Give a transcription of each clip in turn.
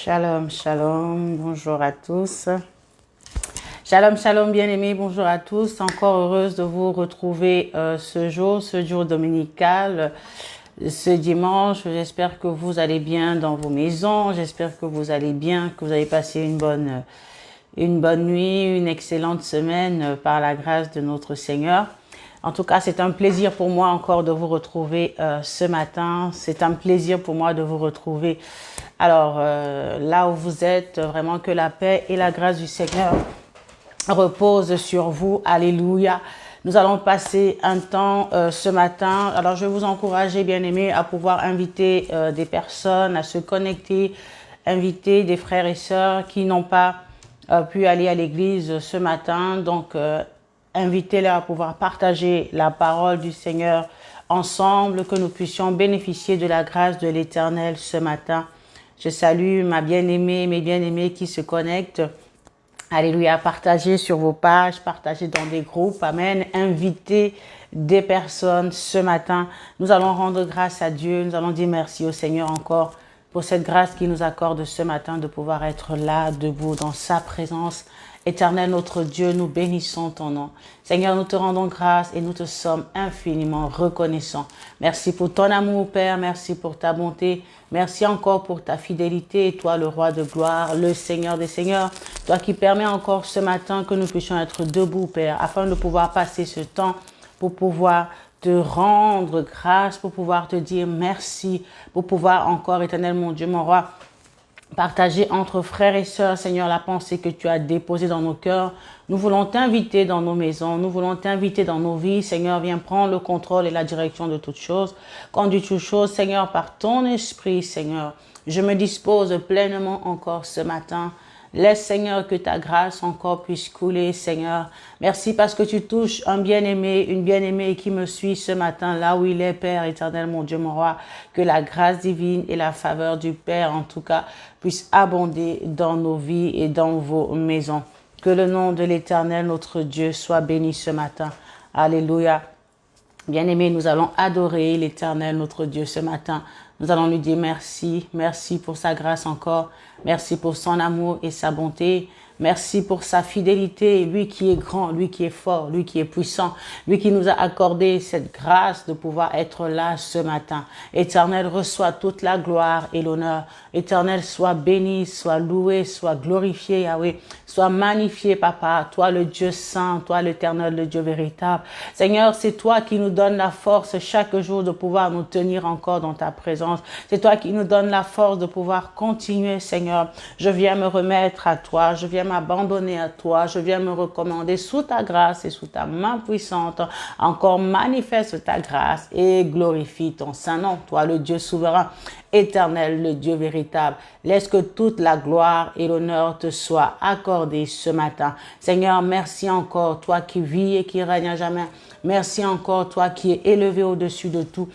Shalom, shalom, bonjour à tous. Shalom, shalom, bien-aimés, bonjour à tous. Encore heureuse de vous retrouver ce jour dominical, ce dimanche. J'espère que vous allez bien dans vos maisons. J'espère que vous allez bien, que vous avez passé une bonne nuit, une excellente semaine par la grâce de notre Seigneur. En tout cas, c'est un plaisir pour moi encore de vous retrouver ce matin. C'est un plaisir pour moi de vous retrouver. Alors, là où vous êtes, vraiment que la paix et la grâce du Seigneur reposent sur vous. Alléluia. Nous allons passer un temps ce matin. Alors, je vais vous encourager, bien-aimés, à pouvoir inviter des personnes à se connecter, inviter des frères et sœurs qui n'ont pas pu aller à l'église ce matin. Donc, invitez-les à pouvoir partager la parole du Seigneur ensemble, que nous puissions bénéficier de la grâce de l'Éternel ce matin. Je salue ma bien-aimée, mes bien-aimés qui se connectent. Alléluia, partagez sur vos pages, partagez dans des groupes, amen. Invitez des personnes ce matin. Nous allons rendre grâce à Dieu, nous allons dire merci au Seigneur encore pour cette grâce qu'il nous accorde ce matin de pouvoir être là, debout, dans sa présence. Éternel notre Dieu, nous bénissons ton nom. Seigneur, nous te rendons grâce et nous te sommes infiniment reconnaissants. Merci pour ton amour, Père. Merci pour ta bonté. Merci encore pour ta fidélité. Toi, le roi de gloire, le Seigneur des Seigneurs. Toi qui permets encore ce matin que nous puissions être debout, Père, afin de pouvoir passer ce temps pour pouvoir te rendre grâce, pour pouvoir te dire merci, pour pouvoir encore, Éternel mon Dieu, mon roi, partager entre frères et sœurs, Seigneur, la pensée que tu as déposée dans nos cœurs. Nous voulons t'inviter dans nos maisons, nous voulons t'inviter dans nos vies. Seigneur, viens prendre le contrôle et la direction de toutes choses. Conduis toutes choses, Seigneur, par ton esprit, Seigneur. Je me dispose pleinement encore ce matin. Laisse, Seigneur, que ta grâce encore puisse couler, Seigneur. Merci parce que tu touches un bien-aimé, une bien-aimée qui me suit ce matin, là où il est, Père éternel, mon Dieu, mon roi. Que la grâce divine et la faveur du Père, en tout cas, puissent abonder dans nos vies et dans vos maisons. Que le nom de l'Éternel, notre Dieu, soit béni ce matin. Alléluia. Bien-aimés, nous allons adorer l'Éternel, notre Dieu, ce matin. Nous allons lui dire merci, merci pour sa grâce encore, merci pour son amour et sa bonté, merci pour sa fidélité, lui qui est grand, lui qui est fort, lui qui est puissant, lui qui nous a accordé cette grâce de pouvoir être là ce matin. Éternel, reçois toute la gloire et l'honneur. Éternel, sois béni, sois loué, sois glorifié, Yahweh. Sois magnifié, Papa, toi le Dieu saint, toi l'Éternel, le Dieu véritable. Seigneur, c'est toi qui nous donnes la force chaque jour de pouvoir nous tenir encore dans ta présence. C'est toi qui nous donnes la force de pouvoir continuer, Seigneur. Je viens me remettre à toi, je viens m'abandonner à toi, je viens me recommander sous ta grâce et sous ta main puissante. Encore manifeste ta grâce et glorifie ton saint nom, toi le Dieu souverain. Éternel, le Dieu véritable, laisse que toute la gloire et l'honneur te soient accordés ce matin. Seigneur, merci encore, toi qui vis et qui règne à jamais. Merci encore, toi qui es élevé au-dessus de tout.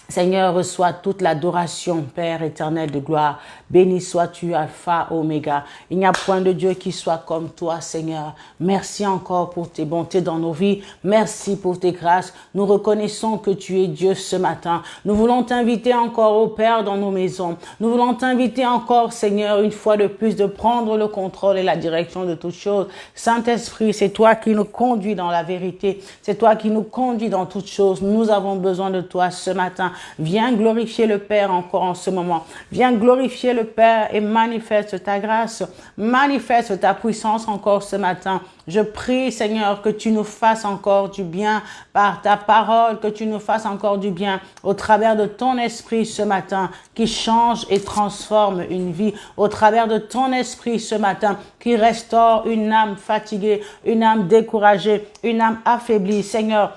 Seigneur, reçois toute l'adoration, Père éternel de gloire. Béni sois-tu, Alpha, Oméga. Il n'y a point de Dieu qui soit comme toi, Seigneur. Merci encore pour tes bontés dans nos vies. Merci pour tes grâces. Nous reconnaissons que tu es Dieu ce matin. Nous voulons t'inviter encore, au Père, dans nos maisons. Nous voulons t'inviter encore, Seigneur, une fois de plus, de prendre le contrôle et la direction de toutes choses. Saint-Esprit, c'est toi qui nous conduis dans la vérité. C'est toi qui nous conduis dans toutes choses. Nous avons besoin de toi ce matin. Viens glorifier le Père encore en ce moment. Viens glorifier le Père et manifeste ta grâce. Manifeste ta puissance encore ce matin. Je prie, Seigneur, que tu nous fasses encore du bien par ta parole, que tu nous fasses encore du bien au travers de ton esprit ce matin qui change et transforme une vie, au travers de ton esprit ce matin qui restaure une âme fatiguée, une âme découragée, une âme affaiblie. Seigneur,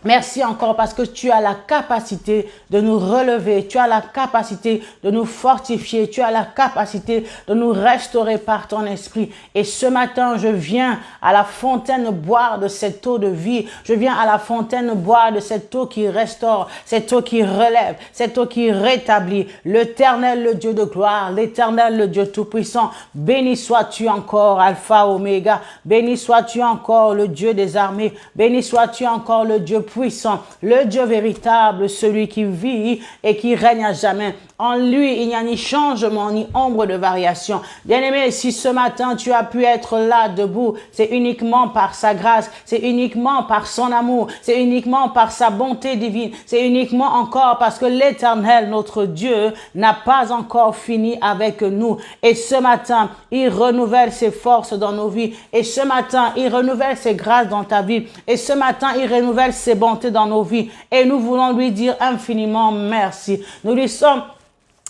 merci encore parce que tu as la capacité de nous relever, tu as la capacité de nous fortifier, tu as la capacité de nous restaurer par ton esprit. Et ce matin, je viens à la fontaine boire de cette eau de vie. Je viens à la fontaine boire de cette eau qui restaure, cette eau qui relève, cette eau qui rétablit. L'Éternel, le Dieu de gloire, l'Éternel, le Dieu tout-puissant. Béni sois-tu encore, Alpha, Oméga. Béni sois-tu encore, le Dieu des armées. Béni sois-tu encore, le Dieu puissant, le Dieu véritable, celui qui vit et qui règne à jamais. En lui, il n'y a ni changement, ni ombre de variation. Bien-aimé, si ce matin tu as pu être là, debout, c'est uniquement par sa grâce, c'est uniquement par son amour, c'est uniquement par sa bonté divine, c'est uniquement encore parce que l'Éternel, notre Dieu, n'a pas encore fini avec nous. Et ce matin, il renouvelle ses forces dans nos vies. Et ce matin, il renouvelle ses grâces dans ta vie. Et ce matin, il renouvelle ses bontés dans nos vies. Et nous voulons lui dire infiniment merci. Nous lui sommes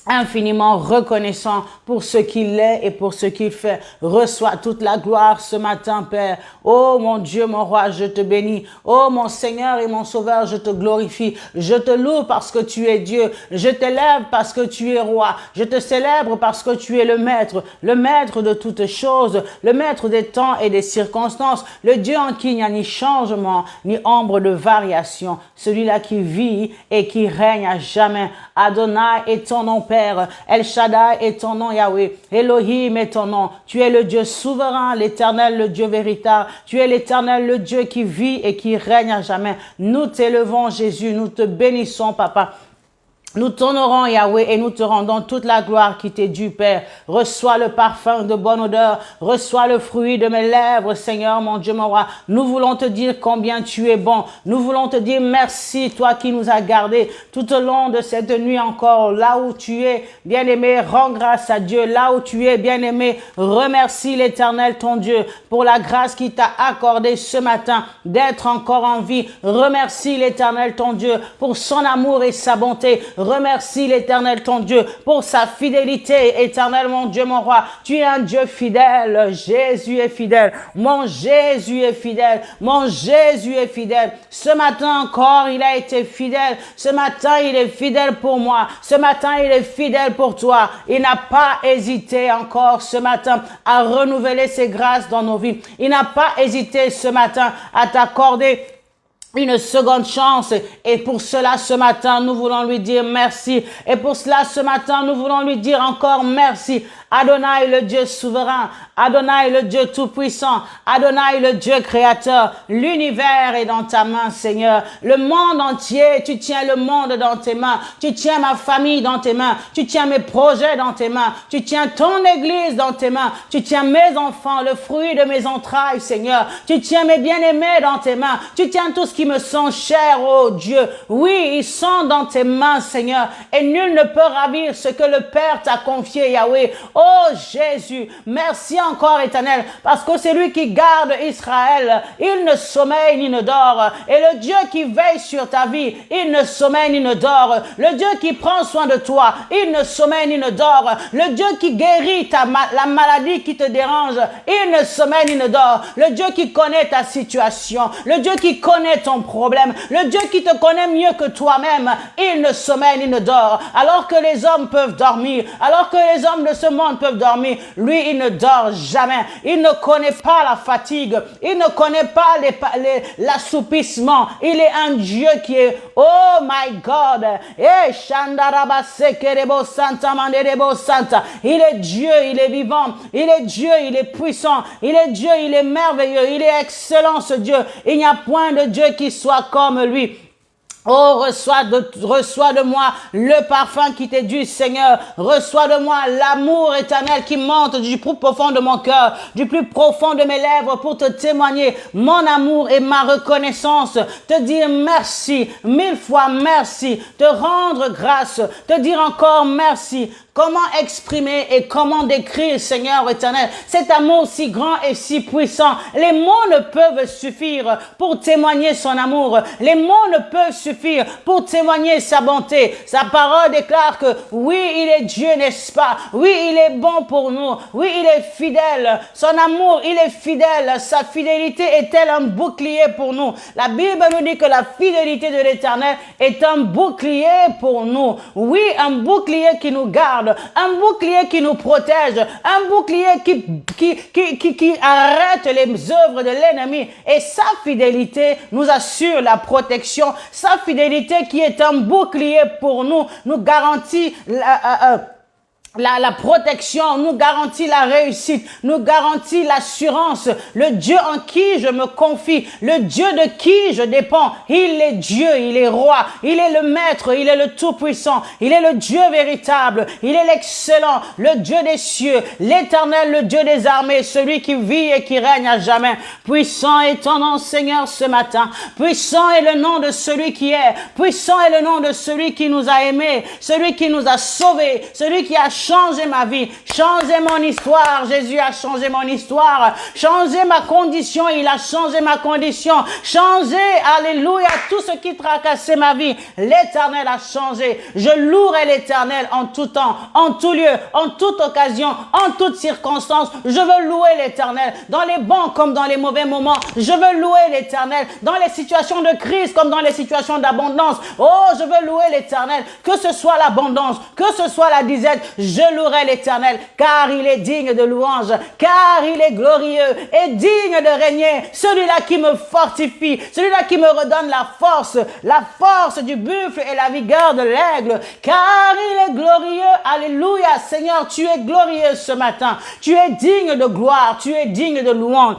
infiniment reconnaissant pour ce qu'il est et pour ce qu'il fait. Reçois toute la gloire ce matin, Père. Oh mon Dieu, mon roi, je te bénis. Oh mon Seigneur et mon Sauveur, je te glorifie. Je te loue parce que tu es Dieu. Je t'élève parce que tu es roi. Je te célèbre parce que tu es le maître de toutes choses, le maître des temps et des circonstances, le Dieu en qui il n'y a ni changement, ni ombre de variation, celui-là qui vit et qui règne à jamais. Adonai est ton nom, Père. El Shaddai est ton nom, Yahweh. Elohim est ton nom. Tu es le Dieu souverain, l'Éternel, le Dieu véritable. Tu es l'Éternel, le Dieu qui vit et qui règne à jamais. Nous t'élevons, Jésus. Nous te bénissons, Papa. Nous t'honorons, Yahweh, et nous te rendons toute la gloire qui t'est due, Père. Reçois le parfum de bonne odeur. Reçois le fruit de mes lèvres, Seigneur, mon Dieu, mon roi. Nous voulons te dire combien tu es bon. Nous voulons te dire merci, toi qui nous as gardés tout au long de cette nuit encore. Là où tu es, bien-aimé, rends grâce à Dieu. Là où tu es, bien-aimé, remercie l'Éternel, ton Dieu, pour la grâce qu'il t'a accordée ce matin d'être encore en vie. Remercie l'Éternel, ton Dieu, pour son amour et sa bonté. Remercie l'Éternel, ton Dieu, pour sa fidélité. Éternel, mon Dieu, mon roi, tu es un Dieu fidèle. Jésus est fidèle. Mon Jésus est fidèle. Mon Jésus est fidèle. Ce matin encore, il a été fidèle. Ce matin, il est fidèle pour moi. Ce matin, il est fidèle pour toi. Il n'a pas hésité encore ce matin à renouveler ses grâces dans nos vies. Il n'a pas hésité ce matin à t'accorder une seconde chance. Et pour cela, ce matin, nous voulons lui dire merci. Et pour cela, ce matin, nous voulons lui dire encore merci. Adonai, le Dieu souverain. Adonai, le Dieu tout-puissant. Adonai, le Dieu créateur. L'univers est dans ta main, Seigneur. Le monde entier, tu tiens le monde dans tes mains. Tu tiens ma famille dans tes mains. Tu tiens mes projets dans tes mains. Tu tiens ton église dans tes mains. Tu tiens mes enfants, le fruit de mes entrailles, Seigneur. Tu tiens mes bien-aimés dans tes mains. Tu tiens tout ce qui me sont chers, oh Dieu. Oui, ils sont dans tes mains, Seigneur. Et nul ne peut ravir ce que le Père t'a confié, Yahweh. Oh Jésus, merci encore, Éternel, parce que c'est lui qui garde Israël. Il ne sommeille ni ne dort. Et le Dieu qui veille sur ta vie, il ne sommeille ni ne dort. Le Dieu qui prend soin de toi, il ne sommeille ni ne dort. Le Dieu qui guérit la maladie qui te dérange, il ne sommeille ni ne dort. Le Dieu qui connaît ta situation, le Dieu qui connaît ton problème, le Dieu qui te connaît mieux que toi-même, il ne sommeille ni ne dort. Alors que les hommes peuvent dormir, alors que les hommes de ce monde peuvent dormir, lui, il ne dort jamais. Il ne connaît pas la fatigue, il ne connaît pas l'assoupissement. Il est un Dieu qui est, oh my God, il est Dieu, il est vivant, il est Dieu, il est puissant, il est Dieu, il est merveilleux, il est excellent ce Dieu. Il n'y a point de Dieu qui soit comme lui. Oh, reçois de moi le parfum qui t'est dû, Seigneur. Reçois de moi l'amour éternel qui monte du plus profond de mon cœur, du plus profond de mes lèvres pour te témoigner mon amour et ma reconnaissance. Te dire merci, 1000 fois merci. Te rendre grâce, te dire encore merci. Comment exprimer et comment décrire, Seigneur éternel, cet amour si grand et si puissant. Les mots ne peuvent suffire pour témoigner son amour. Les mots ne peuvent suffire pour témoigner sa bonté. Sa parole déclare que oui, il est Dieu, n'est-ce pas? Oui, il est bon pour nous. Oui, il est fidèle. Son amour, il est fidèle. Sa fidélité est-elle un bouclier pour nous? La Bible nous dit que la fidélité de l'Éternel est un bouclier pour nous. Oui, un bouclier qui nous garde. Un bouclier qui nous protège, un bouclier qui arrête les œuvres de l'ennemi. Et sa fidélité nous assure la protection. Sa fidélité qui est un bouclier pour nous, nous garantit la protection, nous garantit la réussite, nous garantit l'assurance. Le Dieu en qui je me confie, le Dieu de qui je dépends, il est Dieu, il est roi, il est le maître, il est le tout-puissant, il est le Dieu véritable, il est l'excellent, le Dieu des cieux, l'éternel, le Dieu des armées, celui qui vit et qui règne à jamais. Puissant est ton nom, Seigneur, ce matin. Puissant est le nom de celui qui est, puissant est le nom de celui qui nous a aimés, celui qui nous a sauvés, celui qui a changé ma vie, changé mon histoire. Jésus a changé mon histoire, changé ma condition, il a changé ma condition, changé, alléluia, tout ce qui tracassait ma vie. L'éternel a changé. Je louerai l'éternel en tout temps, en tout lieu, en toute occasion, en toute circonstance. Je veux louer l'éternel dans les bons comme dans les mauvais moments. Je veux louer l'éternel dans les situations de crise comme dans les situations d'abondance. Oh, je veux louer l'éternel, que ce soit l'abondance, que ce soit la disette, je louerai l'éternel, car il est digne de louange, car il est glorieux et digne de régner. Celui-là qui me fortifie, celui-là qui me redonne la force du buffle et la vigueur de l'aigle, car il est glorieux. Alléluia, Seigneur, tu es glorieux ce matin. Tu es digne de gloire, tu es digne de louange.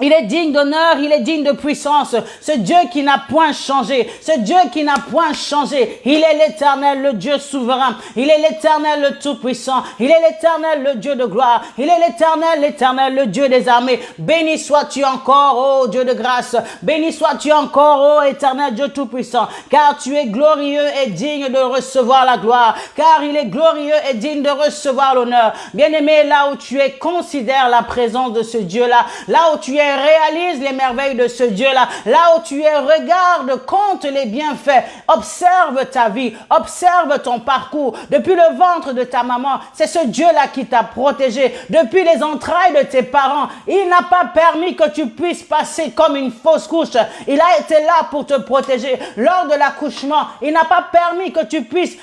Il est digne d'honneur, il est digne de puissance. Ce Dieu qui n'a point changé, ce Dieu qui n'a point changé. Il est l'éternel, le Dieu souverain. Il est l'éternel, le tout-puissant. Il est l'éternel, le Dieu de gloire. Il est l'éternel, le Dieu des armées. Béni sois-tu encore, ô Dieu de grâce. Béni sois-tu encore, ô éternel Dieu tout-puissant. Car tu es glorieux et digne de recevoir la gloire. Car il est glorieux et digne de recevoir l'honneur. Bien-aimé, là où tu es, considère la présence de ce Dieu-là. Là où tu es, réalise les merveilles de ce Dieu-là. Là où tu es, regarde, compte les bienfaits. Observe ta vie, observe ton parcours. Depuis le ventre de ta maman, c'est ce Dieu-là qui t'a protégé. Depuis les entrailles de tes parents, il n'a pas permis que tu puisses passer comme une fausse couche. Il a été là pour te protéger. Lors de l'accouchement, il n'a pas permis que tu puisses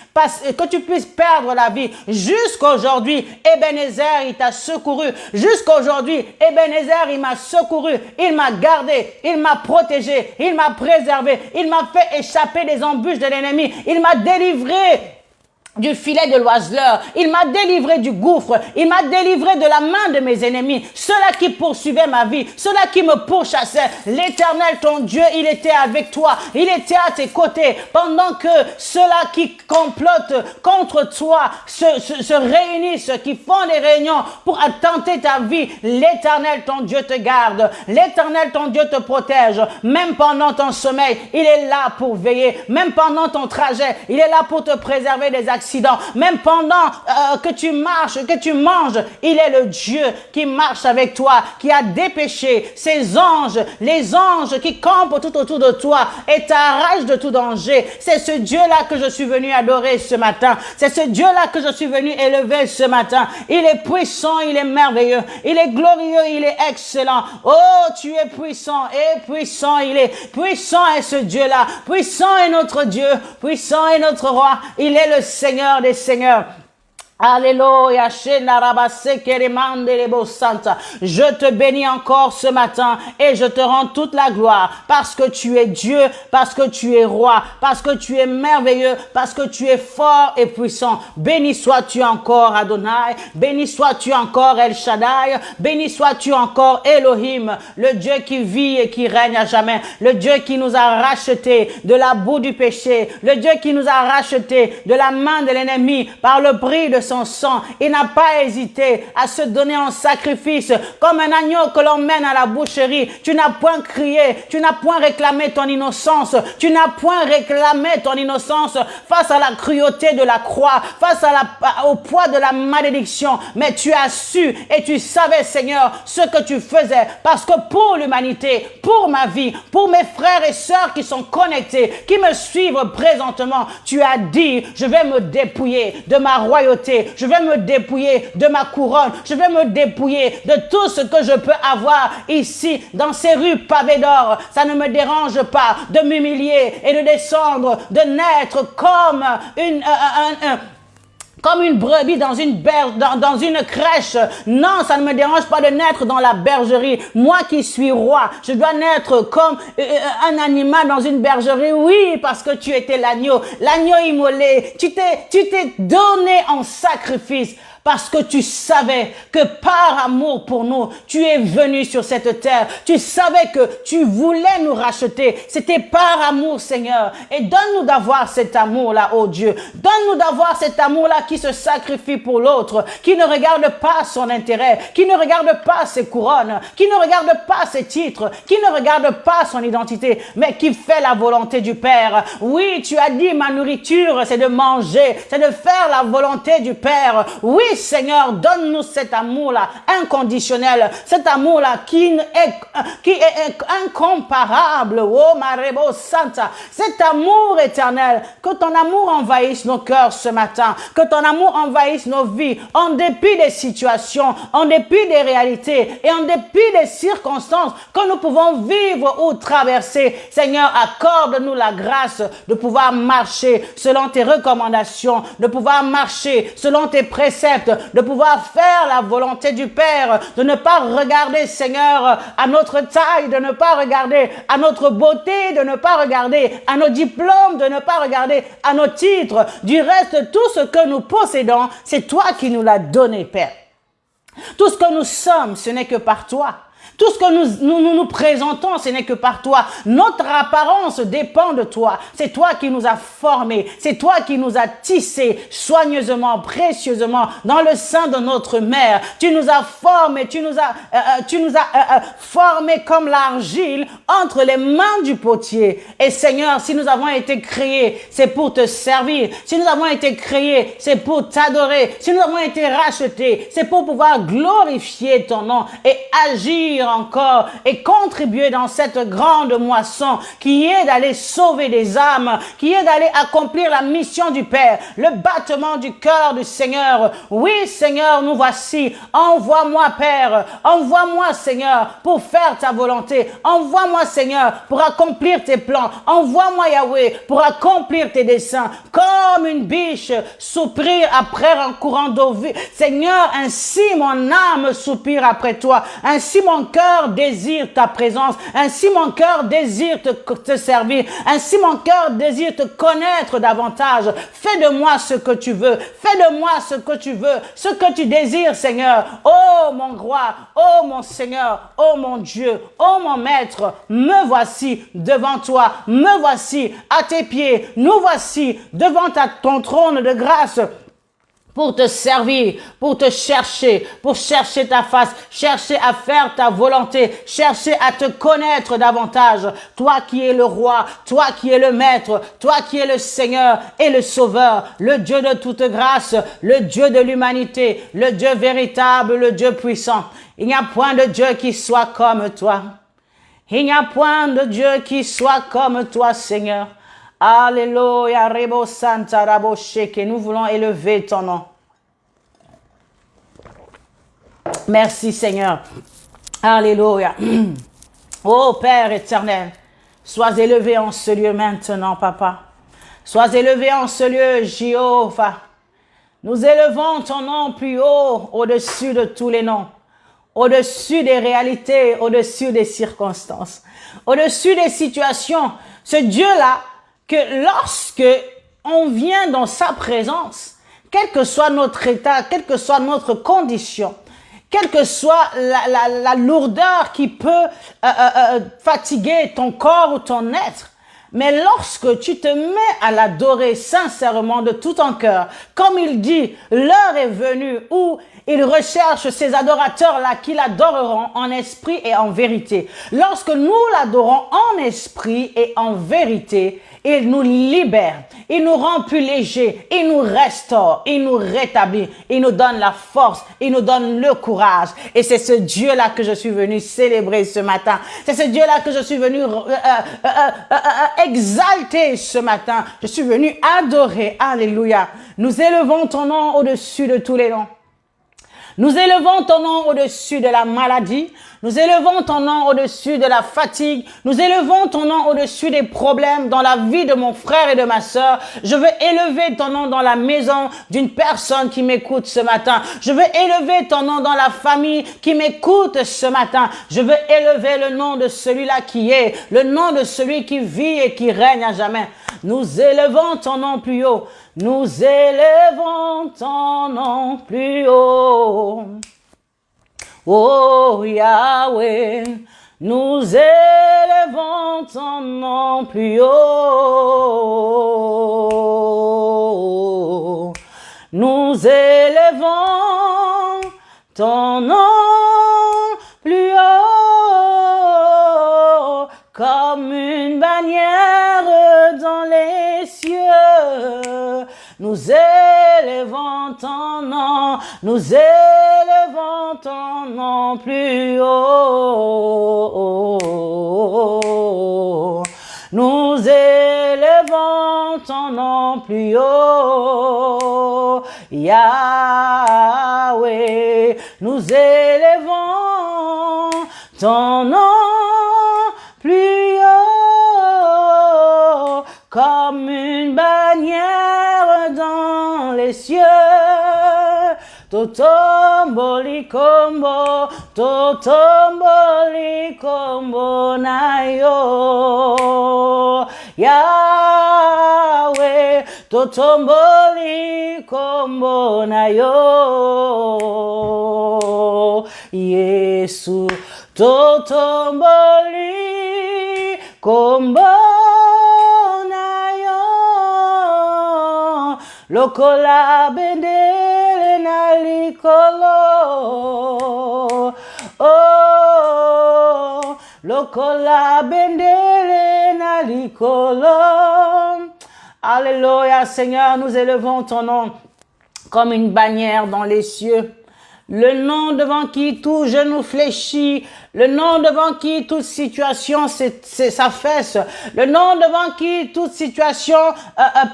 perdre la vie. Jusqu'aujourd'hui, Ebenezer, il t'a secouru. Jusqu'aujourd'hui, Ebenezer, il m'a secouru. Il m'a gardé, il m'a protégé, il m'a préservé, il m'a fait échapper des embûches de l'ennemi, il m'a délivré du filet de l'oiseleur, il m'a délivré du gouffre, il m'a délivré de la main de mes ennemis, ceux-là qui poursuivaient ma vie, ceux-là qui me pourchassaient. L'éternel ton Dieu, il était avec toi, il était à tes côtés, pendant que ceux-là qui complotent contre toi se réunissent, qui font des réunions pour attenter ta vie. L'éternel ton Dieu te garde, l'éternel ton Dieu te protège, même pendant ton sommeil, il est là pour veiller, même pendant ton trajet, il est là pour te préserver des accidents. Même pendant que tu marches, que tu manges, il est le Dieu qui marche avec toi, qui a dépêché ses anges, les anges qui campent tout autour de toi et t'arrachent de tout danger. C'est ce Dieu-là que je suis venu adorer ce matin. C'est ce Dieu-là que je suis venu élever ce matin. Il est puissant, il est merveilleux, il est glorieux, il est excellent. Oh, tu es puissant et puissant il est. Puissant est ce Dieu-là. Puissant est notre Dieu. Puissant est notre roi. Il est le Seigneur des seigneurs. Alléluia, je te bénis encore ce matin et je te rends toute la gloire parce que tu es Dieu, parce que tu es roi, parce que tu es merveilleux, parce que tu es fort et puissant. Béni sois-tu encore Adonai, béni sois-tu encore El Shaddai, béni sois-tu encore Elohim, le Dieu qui vit et qui règne à jamais, le Dieu qui nous a rachetés de la boue du péché, le Dieu qui nous a rachetés de la main de l'ennemi par le prix de son sang. Il n'a pas hésité à se donner en sacrifice comme un agneau que l'on mène à la boucherie. Tu n'as point crié, tu n'as point réclamé ton innocence, tu n'as point réclamé ton innocence face à la cruauté de la croix, face au poids de la malédiction, mais tu as su et tu savais, Seigneur, ce que tu faisais, parce que pour l'humanité, pour ma vie, pour mes frères et sœurs qui sont connectés, qui me suivent présentement, tu as dit, je vais me dépouiller de ma royauté, je vais me dépouiller de ma couronne, je vais me dépouiller de tout ce que je peux avoir ici, dans ces rues pavées d'or. Ça ne me dérange pas de m'humilier et de descendre, de naître comme comme une brebis dans une dans une crèche. Non, ça ne me dérange pas de naître dans la bergerie. Moi qui suis roi, je dois naître comme un animal dans une bergerie. Oui, parce que tu étais l'agneau immolé. Tu t'es donné en sacrifice. Parce que tu savais que par amour pour nous, tu es venu sur cette terre. Tu savais que tu voulais nous racheter. C'était par amour, Seigneur. Et donne-nous d'avoir cet amour-là, oh Dieu. Donne-nous d'avoir cet amour-là qui se sacrifie pour l'autre, qui ne regarde pas son intérêt, qui ne regarde pas ses couronnes, qui ne regarde pas ses titres, qui ne regarde pas son identité, mais qui fait la volonté du Père. Oui, tu as dit, ma nourriture, c'est de manger, c'est de faire la volonté du Père. Oui, Seigneur, donne-nous cet amour-là inconditionnel, cet amour-là qui est incomparable. Oh, Marebo Santa, cet amour éternel, que ton amour envahisse nos cœurs ce matin, que ton amour envahisse nos vies, en dépit des situations, en dépit des réalités et en dépit des circonstances que nous pouvons vivre ou traverser. Seigneur, accorde-nous la grâce de pouvoir marcher selon tes recommandations, de pouvoir marcher selon tes préceptes, de pouvoir faire la volonté du Père, de ne pas regarder, Seigneur, à notre taille, de ne pas regarder à notre beauté, de ne pas regarder à nos diplômes, de ne pas regarder à nos titres. Du reste, tout ce que nous possédons, c'est toi qui nous l'as donné, Père. Tout ce que nous sommes, ce n'est que par toi. Tout ce que nous présentons, ce n'est que par toi. Notre apparence dépend de toi. C'est toi qui nous as formés. C'est toi qui nous as tissés soigneusement, précieusement dans le sein de notre mère. Tu nous as formés, tu nous as formés comme l'argile entre les mains du potier. Et Seigneur, si nous avons été créés, c'est pour te servir. Si nous avons été créés, c'est pour t'adorer. Si nous avons été rachetés, c'est pour pouvoir glorifier ton nom et agir encore et contribuer dans cette grande moisson qui est d'aller sauver des âmes, qui est d'aller accomplir la mission du Père, le battement du cœur du Seigneur. Oui, Seigneur, nous voici. Envoie-moi, Père. Envoie-moi, Seigneur, pour faire ta volonté. Envoie-moi, Seigneur, pour accomplir tes plans. Envoie-moi, Yahweh, pour accomplir tes desseins. Comme une biche soupire après un courant d'eau vive. Seigneur, ainsi mon âme soupire après toi. Ainsi mon cœur désire ta présence. Ainsi mon cœur désire te servir. Ainsi mon cœur désire te connaître davantage. Fais de moi ce que tu veux. Fais de moi ce que tu veux. Ce que tu désires, Seigneur. Oh mon roi. Oh mon Seigneur. Oh mon Dieu. Oh mon maître. Me voici devant toi. Me voici à tes pieds. Nous voici devant ton trône de grâce. Pour te servir, pour te chercher, pour chercher ta face, chercher à faire ta volonté, chercher à te connaître davantage. Toi qui es le roi, toi qui es le maître, toi qui es le Seigneur et le Sauveur, le Dieu de toute grâce, le Dieu de l'humanité, le Dieu véritable, le Dieu puissant. Il n'y a point de Dieu qui soit comme toi. Il n'y a point de Dieu qui soit comme toi, Seigneur. Alléluia, Rebo Santa Rabo Sheke, nous voulons élever ton nom. Merci Seigneur. Alléluia. Oh Père éternel, sois élevé en ce lieu maintenant, Papa. Sois élevé en ce lieu, Jéhovah. Nous élevons ton nom plus haut, au-dessus de tous les noms, au-dessus des réalités, au-dessus des circonstances, au-dessus des situations. Ce Dieu-là, que lorsque on vient dans sa présence, quel que soit notre état, quelle que soit notre condition, quelle que soit la lourdeur qui peut fatiguer ton corps ou ton être, mais lorsque tu te mets à l'adorer sincèrement de tout ton cœur, comme il dit, l'heure est venue où il recherche ces adorateurs-là qui l'adoreront en esprit et en vérité. Lorsque nous l'adorons en esprit et en vérité, il nous libère, il nous rend plus légers, il nous restaure, il nous rétablit, il nous donne la force, il nous donne le courage. Et c'est ce Dieu-là que je suis venu célébrer ce matin. C'est ce Dieu-là que je suis venu exalter ce matin. Je suis venu adorer. Alléluia. Nous élevons ton nom au-dessus de tous les noms. Nous élevons ton nom au-dessus de la maladie. Nous élevons ton nom au-dessus de la fatigue. Nous élevons ton nom au-dessus des problèmes dans la vie de mon frère et de ma sœur. Je veux élever ton nom dans la maison d'une personne qui m'écoute ce matin. Je veux élever ton nom dans la famille qui m'écoute ce matin. Je veux élever le nom de celui-là qui est, le nom de celui qui vit et qui règne à jamais. Nous élevons ton nom plus haut. Nous élevons ton nom plus haut. Oh Yahweh, nous élevons ton nom plus haut. Nous élevons ton nom plus haut, comme une bannière dans les cieux. Nous élevons ton nom, nous élevons ton nom plus haut. Nous élevons ton nom plus haut. Yahweh, nous élevons ton nom plus haut, comme une bannière dans les cieux. Totomboli kombo, totomboli kombo na yo. Yahweh, totomboli kombo na yo. Yesu, totomboli kombo na yo. Lokola bendele na likolo. Oh, lokola bendele na likolo. Alléluia, Seigneur, nous élevons ton nom comme une bannière dans les cieux. Le nom devant qui tout genou fléchit, le nom devant qui toute situation s'affaisse, le nom devant qui toute situation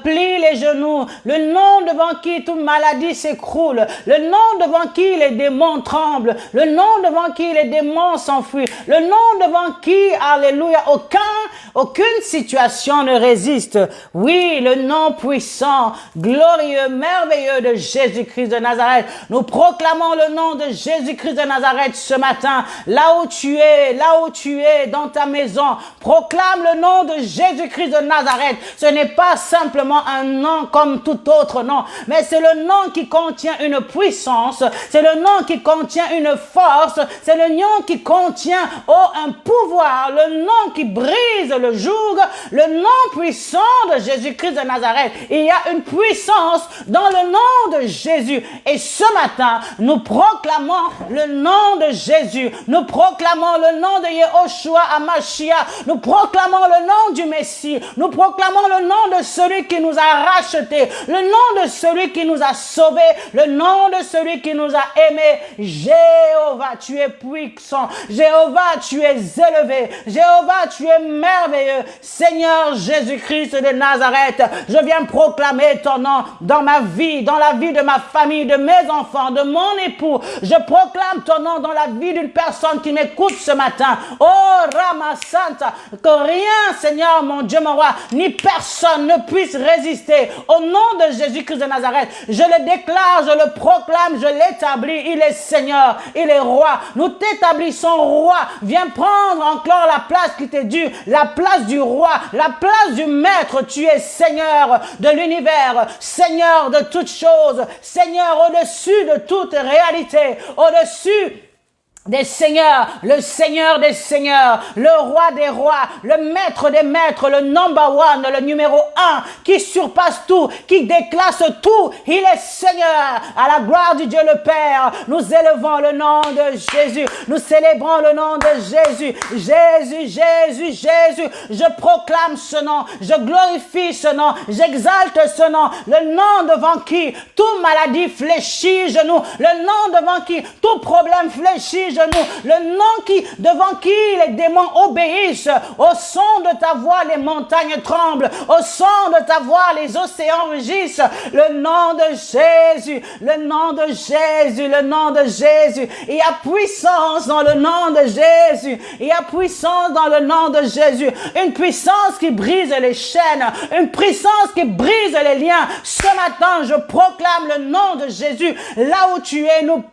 plie les genoux, le nom devant qui toute maladie s'écroule, le nom devant qui les démons tremblent, le nom devant qui les démons s'enfuient, le nom devant qui, alléluia, aucune situation ne résiste. Oui, le nom puissant, glorieux, merveilleux de Jésus-Christ de Nazareth. Nous proclamons le nom de Jésus-Christ de Nazareth ce matin, là où tu es dans ta maison, proclame le nom de Jésus-Christ de Nazareth. Ce n'est pas simplement un nom comme tout autre nom, mais c'est le nom qui contient une puissance, c'est le nom qui contient une force, c'est le nom qui contient un pouvoir, le nom qui brise le joug, le nom puissant de Jésus-Christ de Nazareth. Il y a une puissance dans le nom de Jésus. Et ce matin, nous proclamons le nom de Jésus. Nous proclamons le nom de Yehoshua HaMashiach. Nous proclamons le nom du Messie. Nous proclamons le nom de celui qui nous a rachetés. Le nom de celui qui nous a sauvés. Le nom de celui qui nous a aimés. Jéhovah, tu es puissant. Jéhovah, tu es élevé. Jéhovah, tu es merveilleux. Seigneur Jésus-Christ de Nazareth, je viens proclamer ton nom dans ma vie, dans la vie de ma famille, de mes enfants, de mon époux. Je proclame ton nom dans la vie d'une personne qui m'écoute ce matin. Oh, Rama Santa, que rien, Seigneur, mon Dieu, mon roi, ni personne ne puisse résister au nom de Jésus-Christ de Nazareth. Je le déclare, je le proclame, je l'établis. Il est Seigneur, il est roi. Nous t'établissons roi. Viens prendre encore la place qui t'est due, la place du roi, la place du maître. Tu es Seigneur de l'univers, Seigneur de toutes choses, Seigneur au-dessus de toute réalité, au-dessus des seigneurs, le Seigneur des seigneurs, le roi des rois, le maître des maîtres, le number one, le numéro 1, qui surpasse tout, qui déclasse tout. Il est Seigneur, à la gloire du Dieu le Père. Nous élevons le nom de Jésus. Nous célébrons le nom de Jésus. Jésus, Jésus, Jésus. Je proclame ce nom. Je glorifie ce nom. J'exalte ce nom. Le nom devant qui toute maladie fléchit genou. Le nom devant qui tout problème fléchit genoux, le nom devant qui les démons obéissent. Au son de ta voix, les montagnes tremblent. Au son de ta voix, les océans rugissent. Le nom de Jésus, le nom de Jésus, le nom de Jésus. Il y a puissance dans le nom de Jésus. Il y a puissance dans le nom de Jésus. Une puissance qui brise les chaînes. Une puissance qui brise les liens. Ce matin, je proclame le nom de Jésus. Là où tu es, nous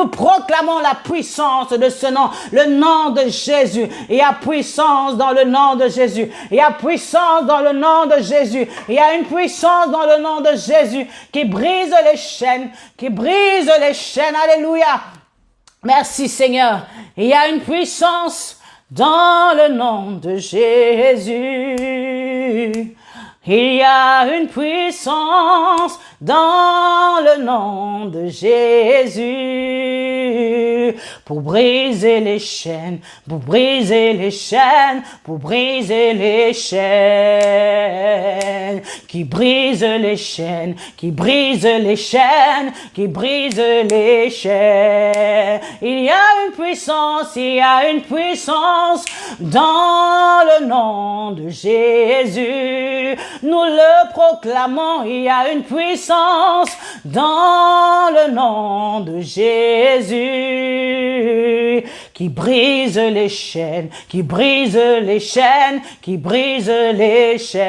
proclamons la puissance de ce nom. Le nom de Jésus. Il y a puissance dans le nom de Jésus. Il y a puissance dans le nom de Jésus. Il y a une puissance dans le nom de Jésus qui brise les chaînes. Qui brise les chaînes. Alléluia. Merci Seigneur. Il y a une puissance dans le nom de Jésus. Il y a une puissance dans le nom de Jésus pour briser les chaînes, pour briser les chaînes, pour briser les chaînes, qui brise les chaînes, qui brise les chaînes, qui brise les chaînes. Il y a une puissance dans le nom de Jésus. Nous le proclamons, il y a une puissance dans le nom de Jésus qui brise les chaînes, qui brise les chaînes, qui brise les chaînes,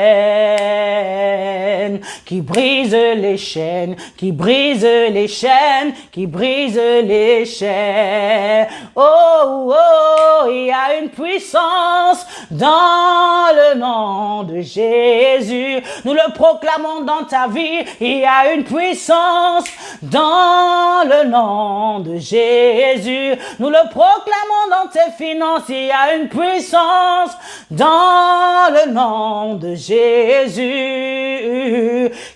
qui brise les chaînes, qui brise les chaînes, qui brise les chaînes. Oh, oh, il y a une puissance dans le nom de Jésus. Nous le proclamons dans ta vie. Il y a une puissance dans le nom de Jésus. Nous le proclamons dans tes finances. Il y a une puissance dans le nom de Jésus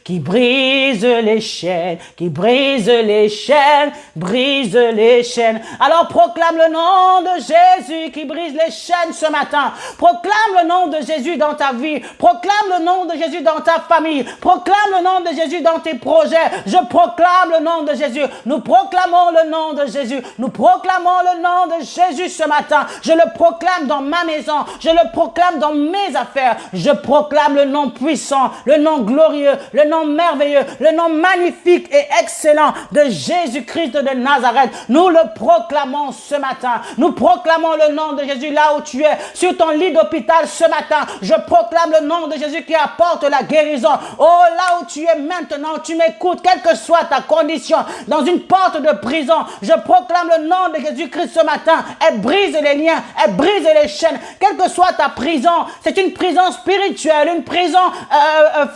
qui brise les chaînes, qui brise les chaînes, brise les chaînes. Alors proclame le nom de Jésus qui brise les chaînes ce matin. Proclame le nom de Jésus dans ta vie. Proclame le nom de Jésus dans ta famille. Proclame le nom de Jésus dans tes projets. Je proclame le nom de Jésus. Nous proclamons le nom de Jésus. Nous proclamons le nom de Jésus ce matin. Je le proclame dans ma maison. Je le proclame dans mes affaires. Je proclame le nom puissant, le nom glorieux, le nom merveilleux, le nom magnifique et excellent de Jésus-Christ de Nazareth. Nous le proclamons ce matin. Nous proclamons le nom de Jésus là où tu es, sur ton lit d'hôpital ce matin. Je proclame le nom de Jésus qui apporte la guérison. Oh, là où tu es maintenant, tu m'écoutes, quelle que soit ta condition, dans une porte de prison, je proclame le nom de Jésus-Christ ce matin. Elle brise les liens, elle brise les chaînes, quelle que soit ta prison. C'est une prison spirituelle, une prison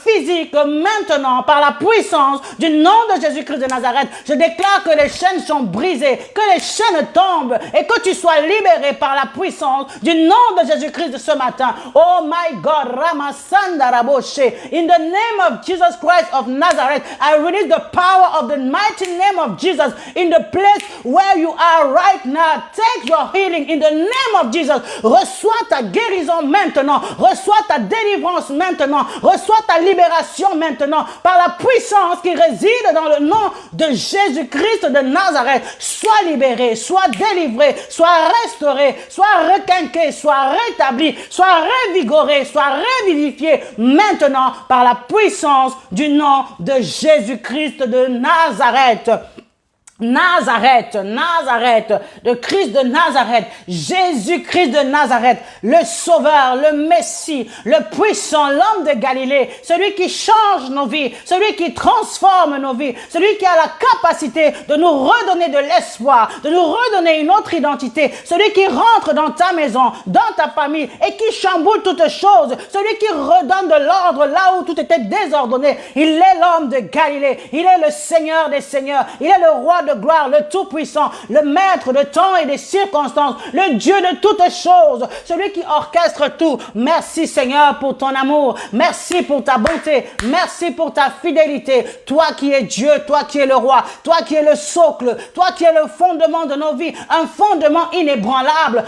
physique. Maintenant, par la puissance du nom de Jésus-Christ de Nazareth, je déclare que les chaînes sont brisées, que les chaînes tombent et que tu sois libéré par la puissance du nom de Jésus-Christ de ce matin. Oh my God, Ramasanda Raboshe, in the name of Jesus Christ of Nazareth, I release the power of the mighty name of Jesus in the place where you are right now. Take your healing in the name of Jesus. Reçois ta guérison maintenant. Reçois ta délivrance maintenant. Reçois ta libération maintenant par la puissance qui réside dans le nom de Jésus-Christ de Nazareth. Sois libéré, sois délivré, sois restauré, sois requinqué, sois rétabli, sois revigoré, sois revivifié maintenant par la puissance du nom de Jésus-Christ de Nazareth. Nazareth, le Christ de Nazareth, Jésus-Christ de Nazareth, le Sauveur, le Messie, le puissant, l'homme de Galilée, celui qui change nos vies, celui qui transforme nos vies, celui qui a la capacité de nous redonner de l'espoir, de nous redonner une autre identité, celui qui rentre dans ta maison, dans ta famille et qui chamboule toutes choses, celui qui redonne de l'ordre là où tout était désordonné. Il est l'homme de Galilée, il est le Seigneur des Seigneurs, il est le roi de gloire, le Tout-Puissant, le Maître de temps et des circonstances, le Dieu de toutes choses, celui qui orchestre tout. Merci Seigneur pour ton amour, merci pour ta bonté, merci pour ta fidélité. Toi qui es Dieu, toi qui es le roi, toi qui es le socle, toi qui es le fondement de nos vies, un fondement inébranlable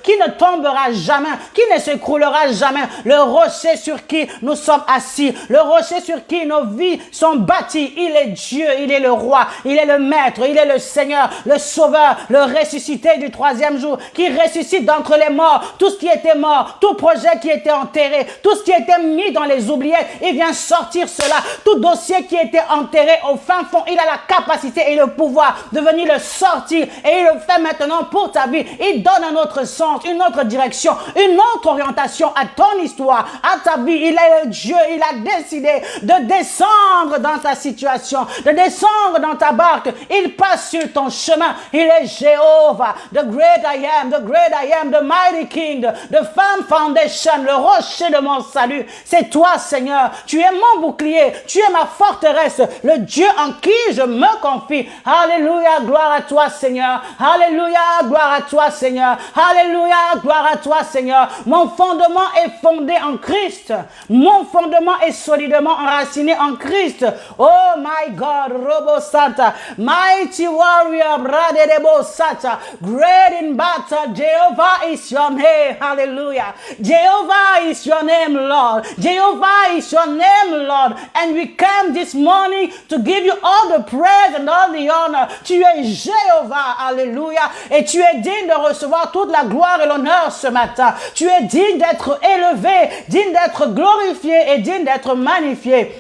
qui ne tombera jamais, qui ne s'écroulera jamais. Le rocher sur qui nous sommes assis, le rocher sur qui nos vies sont bâties, il est Dieu, il est le roi, il est le maître, il est le Seigneur, le sauveur, le ressuscité du troisième jour, qui ressuscite d'entre les morts, tout ce qui était mort, tout projet qui était enterré, tout ce qui était mis dans les oubliettes, il vient sortir cela, tout dossier qui était enterré au fin fond, il a la capacité et le pouvoir de venir le sortir et il le fait maintenant pour ta vie. Il donne un autre sens, une autre direction, une autre orientation à ton histoire, à ta vie. Il est le Dieu, il a décidé de descendre dans ta situation, de descendre dans ta barque. Il passe sur ton chemin. Il est Jéhovah, the great I am, the mighty King, the firm foundation, le rocher de mon salut. C'est toi, Seigneur. Tu es mon bouclier, tu es ma forteresse, le Dieu en qui je me confie. Alléluia, gloire à toi, Seigneur. Alléluia, gloire à toi, Seigneur. Alléluia, gloire à toi, Seigneur. Mon fondement est fondé en Christ. Mon fondement est solidement enraciné en Christ. Oh my God, Robo Santa, mighty warrior, Bradebo Santa, great in battle, Jehovah is your name. Hallelujah. Jehovah is your name, Lord. Jehovah is your name, Lord. And we come this morning to give you all the praise and all the honor. Tu es Jéhovah, alléluia. Et tu es digne de recevoir toute la gloire et l'honneur ce matin. Tu es digne d'être élevé, digne d'être glorifié et digne d'être magnifié.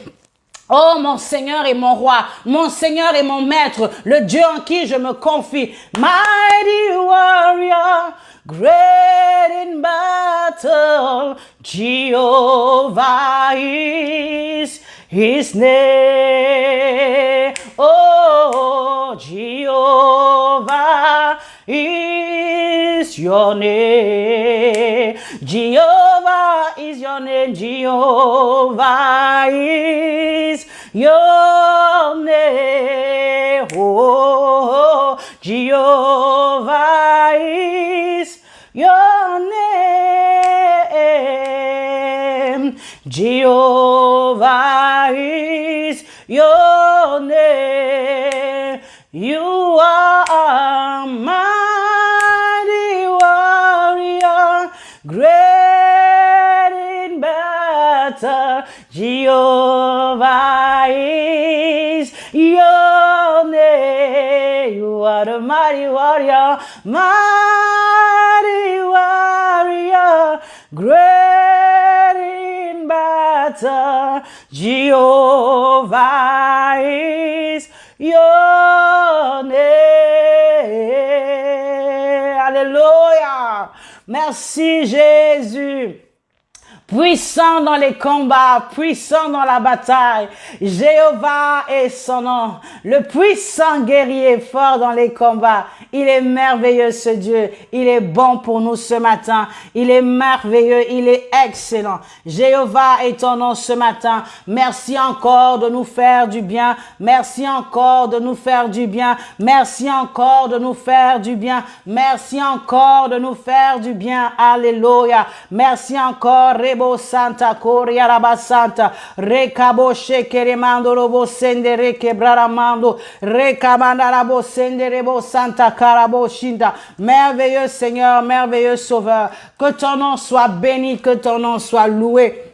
Oh, mon Seigneur et mon roi, mon Seigneur et mon maître, le Dieu en qui je me confie. Mighty warrior, great in battle, Jehovah is his name. Oh, Jehovah is your name. Jehovah is your name. Jehovah is your name. Oh, Jehovah is your name. Jehovah is your name. You are mighty warrior, great in battle. Jehovah is your name. You are the mighty warrior, great in battle. Jehovah is your name. Alléluia. Merci Jésus. Puissant dans les combats, puissant dans la bataille. Jéhovah est son nom. Le puissant guerrier fort dans les combats. Il est merveilleux ce Dieu. Il est bon pour nous ce matin. Il est merveilleux. Il est excellent. Jéhovah est ton nom ce matin. Merci encore de nous faire du bien. Merci encore de nous faire du bien. Merci encore de nous faire du bien. Merci encore de nous faire du bien. Alléluia. Merci encore. Rebo Santa Coria Rabasanta. Recabo Shekeremando Robo Sende Rekebraramando. Recamanda Rabo Sende Rebo Santa Carabo Shinda. Merveilleux Seigneur, merveilleux Sauveur. Que ton nom soit béni, que ton nom soit loué.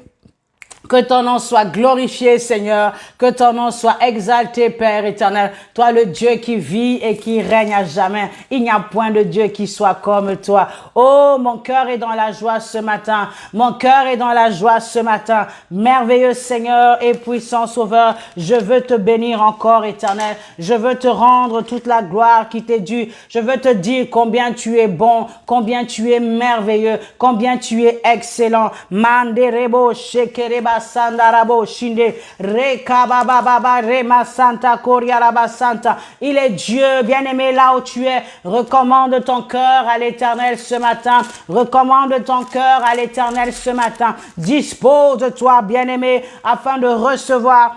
Que ton nom soit glorifié, Seigneur. Que ton nom soit exalté, Père éternel. Toi, le Dieu qui vit et qui règne à jamais. Il n'y a point de Dieu qui soit comme toi. Oh, mon cœur est dans la joie ce matin. Mon cœur est dans la joie ce matin. Merveilleux Seigneur et puissant Sauveur, je veux te bénir encore, éternel. Je veux te rendre toute la gloire qui t'est due. Je veux te dire combien tu es bon, combien tu es merveilleux, combien tu es excellent. Manderebo shekereba Sandarabo Shinde Rekababa Rema Santa Koriaraba Santa. Il est Dieu, bien-aimé, là où tu es. Recommande ton cœur à l'Éternel ce matin. Recommande ton cœur à l'Éternel ce matin. Dispose-toi, bien-aimé, afin de recevoir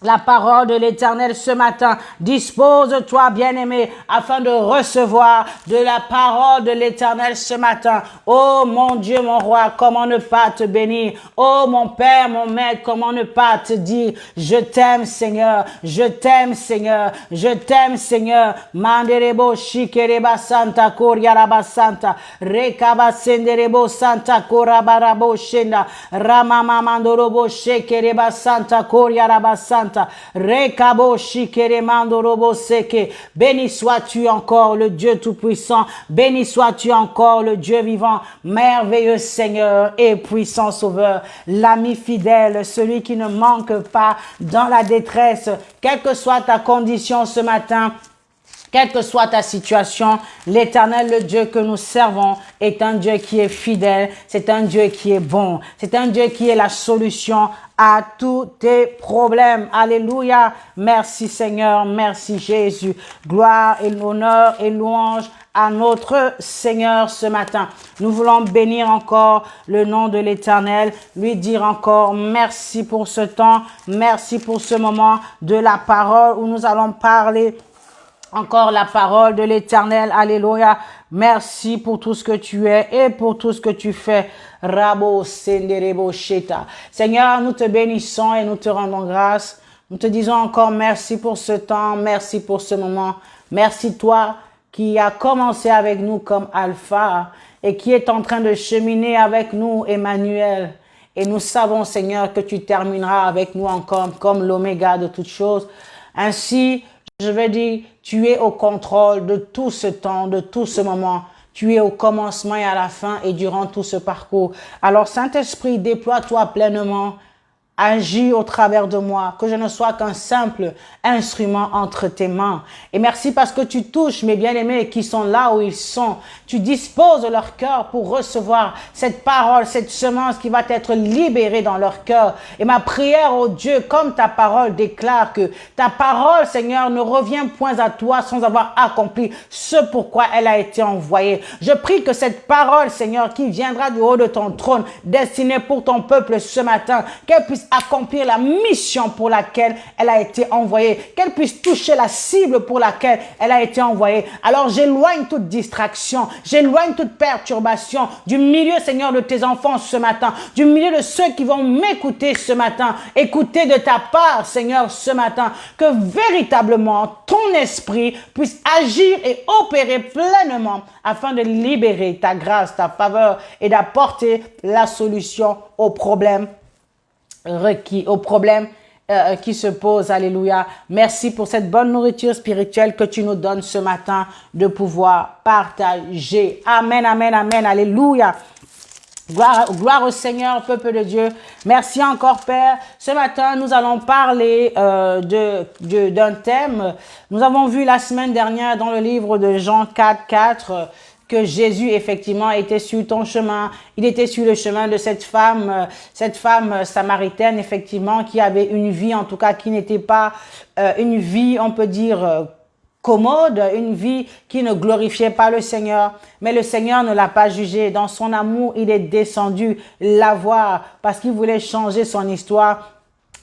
la parole de l'Éternel ce matin. Dispose-toi, bien-aimé, afin de recevoir de la parole de l'Éternel ce matin. Oh, mon Dieu, mon roi, comment ne pas te bénir? Oh, mon Père, mon Maître, comment ne pas te dire, je t'aime, Seigneur, je t'aime, Seigneur, je t'aime, Seigneur. Manderebo shikereba santa koriaraba santa. Rekaba senderebo santa korabarabo shenda. Ramama mandorobo shikereba santa koriaraba santa. Santa. Rekabo shikeremando robo seke. Béni sois-tu encore le Dieu Tout-Puissant. Béni sois-tu encore le Dieu vivant. Merveilleux Seigneur et puissant Sauveur. L'ami fidèle, celui qui ne manque pas dans la détresse. Quelle que soit ta condition ce matin, quelle que soit ta situation, l'Éternel, le Dieu que nous servons, est un Dieu qui est fidèle, c'est un Dieu qui est bon, c'est un Dieu qui est la solution à tous tes problèmes. Alléluia. Merci Seigneur, merci Jésus. Gloire et honneur et louange à notre Seigneur ce matin. Nous voulons bénir encore le nom de l'Éternel, lui dire encore merci pour ce temps, merci pour ce moment de la parole où nous allons parler encore la parole de l'Éternel. Alléluia. Merci pour tout ce que tu es et pour tout ce que tu fais. Rabo senderebo sheta. Seigneur, nous te bénissons et nous te rendons grâce. Nous te disons encore merci pour ce temps, merci pour ce moment. Merci toi qui as commencé avec nous comme Alpha et qui est en train de cheminer avec nous, Emmanuel. Et nous savons, Seigneur, que tu termineras avec nous encore comme l'oméga de toutes choses. Ainsi, je vais dire, tu es au contrôle de tout ce temps, de tout ce moment. Tu es au commencement et à la fin et durant tout ce parcours. Alors, Saint-Esprit, déploie-toi pleinement. Agis au travers de moi, que je ne sois qu'un simple instrument entre tes mains. Et merci parce que tu touches mes bien-aimés qui sont là où ils sont. Tu disposes de leur cœur pour recevoir cette parole, cette semence qui va être libérée dans leur cœur. Et ma prière, oh Dieu, comme ta parole déclare que ta parole, Seigneur, ne revient point à toi sans avoir accompli ce pourquoi elle a été envoyée. Je prie que cette parole, Seigneur, qui viendra du haut de ton trône, destinée pour ton peuple ce matin, qu'elle puisse accomplir la mission pour laquelle elle a été envoyée, qu'elle puisse toucher la cible pour laquelle elle a été envoyée. Alors j'éloigne toute distraction, j'éloigne toute perturbation du milieu, Seigneur, de tes enfants ce matin, du milieu de ceux qui vont m'écouter ce matin, écouter de ta part, Seigneur, ce matin, que véritablement ton esprit puisse agir et opérer pleinement afin de libérer ta grâce, ta faveur et d'apporter la solution aux problèmes qui se posent. Alléluia. Merci pour cette bonne nourriture spirituelle que tu nous donnes ce matin de pouvoir partager. Amen, amen, amen. Alléluia. Gloire au Seigneur, peuple de Dieu. Merci encore, Père. Ce matin, nous allons parler d'un thème. Nous avons vu la semaine dernière dans le livre de Jean 4:4 que Jésus, effectivement, était sur ton chemin. Il était sur le chemin de cette femme samaritaine, effectivement, qui avait une vie, en tout cas, qui n'était pas une vie, on peut dire, commode, une vie qui ne glorifiait pas le Seigneur. Mais le Seigneur ne l'a pas jugé. Dans son amour, il est descendu la voir parce qu'il voulait changer son histoire